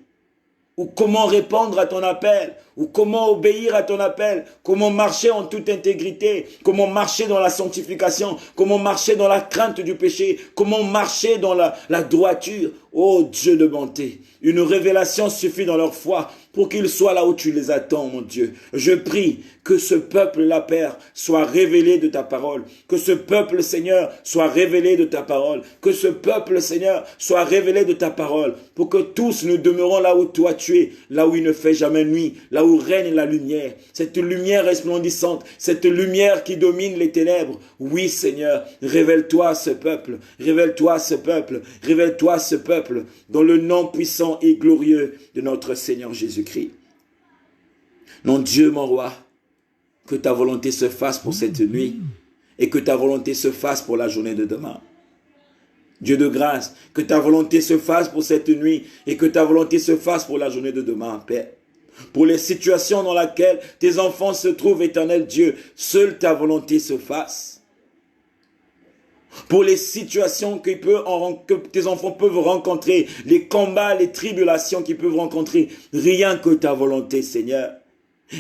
ou comment répondre à ton appel, ou comment obéir à ton appel, comment marcher en toute intégrité, comment marcher dans la sanctification, comment marcher dans la crainte du péché, comment marcher dans la droiture. Oh Dieu de bonté, une révélation suffit dans leur foi pour qu'ils soient là où tu les attends, mon Dieu. Je prie que ce peuple-là, Père, soit révélé de ta parole. Que ce peuple, Seigneur, soit révélé de ta parole. Que ce peuple, Seigneur, soit révélé de ta parole. Pour que tous nous demeurons là où toi tu es, là où il ne fait jamais nuit, là où règne la lumière. Cette lumière resplendissante, cette lumière qui domine les ténèbres. Oui, Seigneur, révèle-toi à ce peuple. Révèle-toi à ce peuple. Révèle-toi à ce peuple. Dans le nom puissant et glorieux de notre Seigneur Jésus-Christ. Mon Dieu, mon roi, que ta volonté se fasse pour cette nuit et que ta volonté se fasse pour la journée de demain. Dieu de grâce, que ta volonté se fasse pour cette nuit et que ta volonté se fasse pour la journée de demain, Père. Pour les situations dans lesquelles tes enfants se trouvent, éternel Dieu, seule ta volonté se fasse. Pour les situations que tes enfants peuvent rencontrer, les combats, les tribulations qu'ils peuvent rencontrer, rien que ta volonté, Seigneur.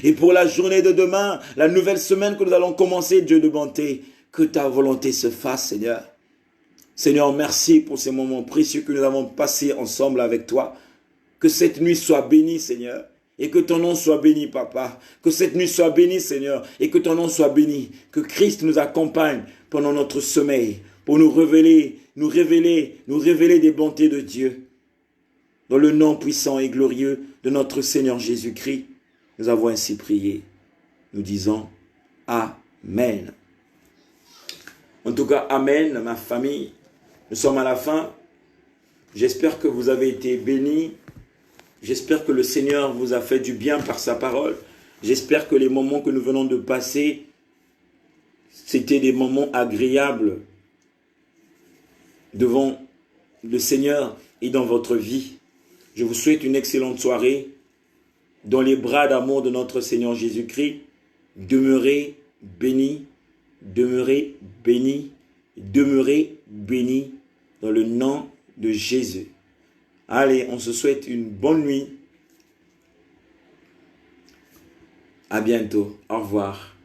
Et pour la journée de demain, la nouvelle semaine que nous allons commencer, Dieu de bonté, que ta volonté se fasse, Seigneur. Seigneur, merci pour ces moments précieux que nous avons passés ensemble avec toi. Que cette nuit soit bénie, Seigneur. Et que ton nom soit béni, Papa. Que cette nuit soit bénie, Seigneur. Et que ton nom soit béni. Que Christ nous accompagne pendant notre sommeil. Pour nous révéler des bontés de Dieu. Dans le nom puissant et glorieux de notre Seigneur Jésus-Christ, nous avons ainsi prié. Nous disons Amen. En tout cas, Amen, ma famille. Nous sommes à la fin. J'espère que vous avez été bénis. J'espère que le Seigneur vous a fait du bien par sa parole. J'espère que les moments que nous venons de passer, c'était des moments agréables devant le Seigneur et dans votre vie. Je vous souhaite une excellente soirée. Dans les bras d'amour de notre Seigneur Jésus-Christ, demeurez bénis, demeurez bénis, demeurez bénis dans le nom de Jésus. Allez, on se souhaite une bonne nuit. À bientôt. Au revoir.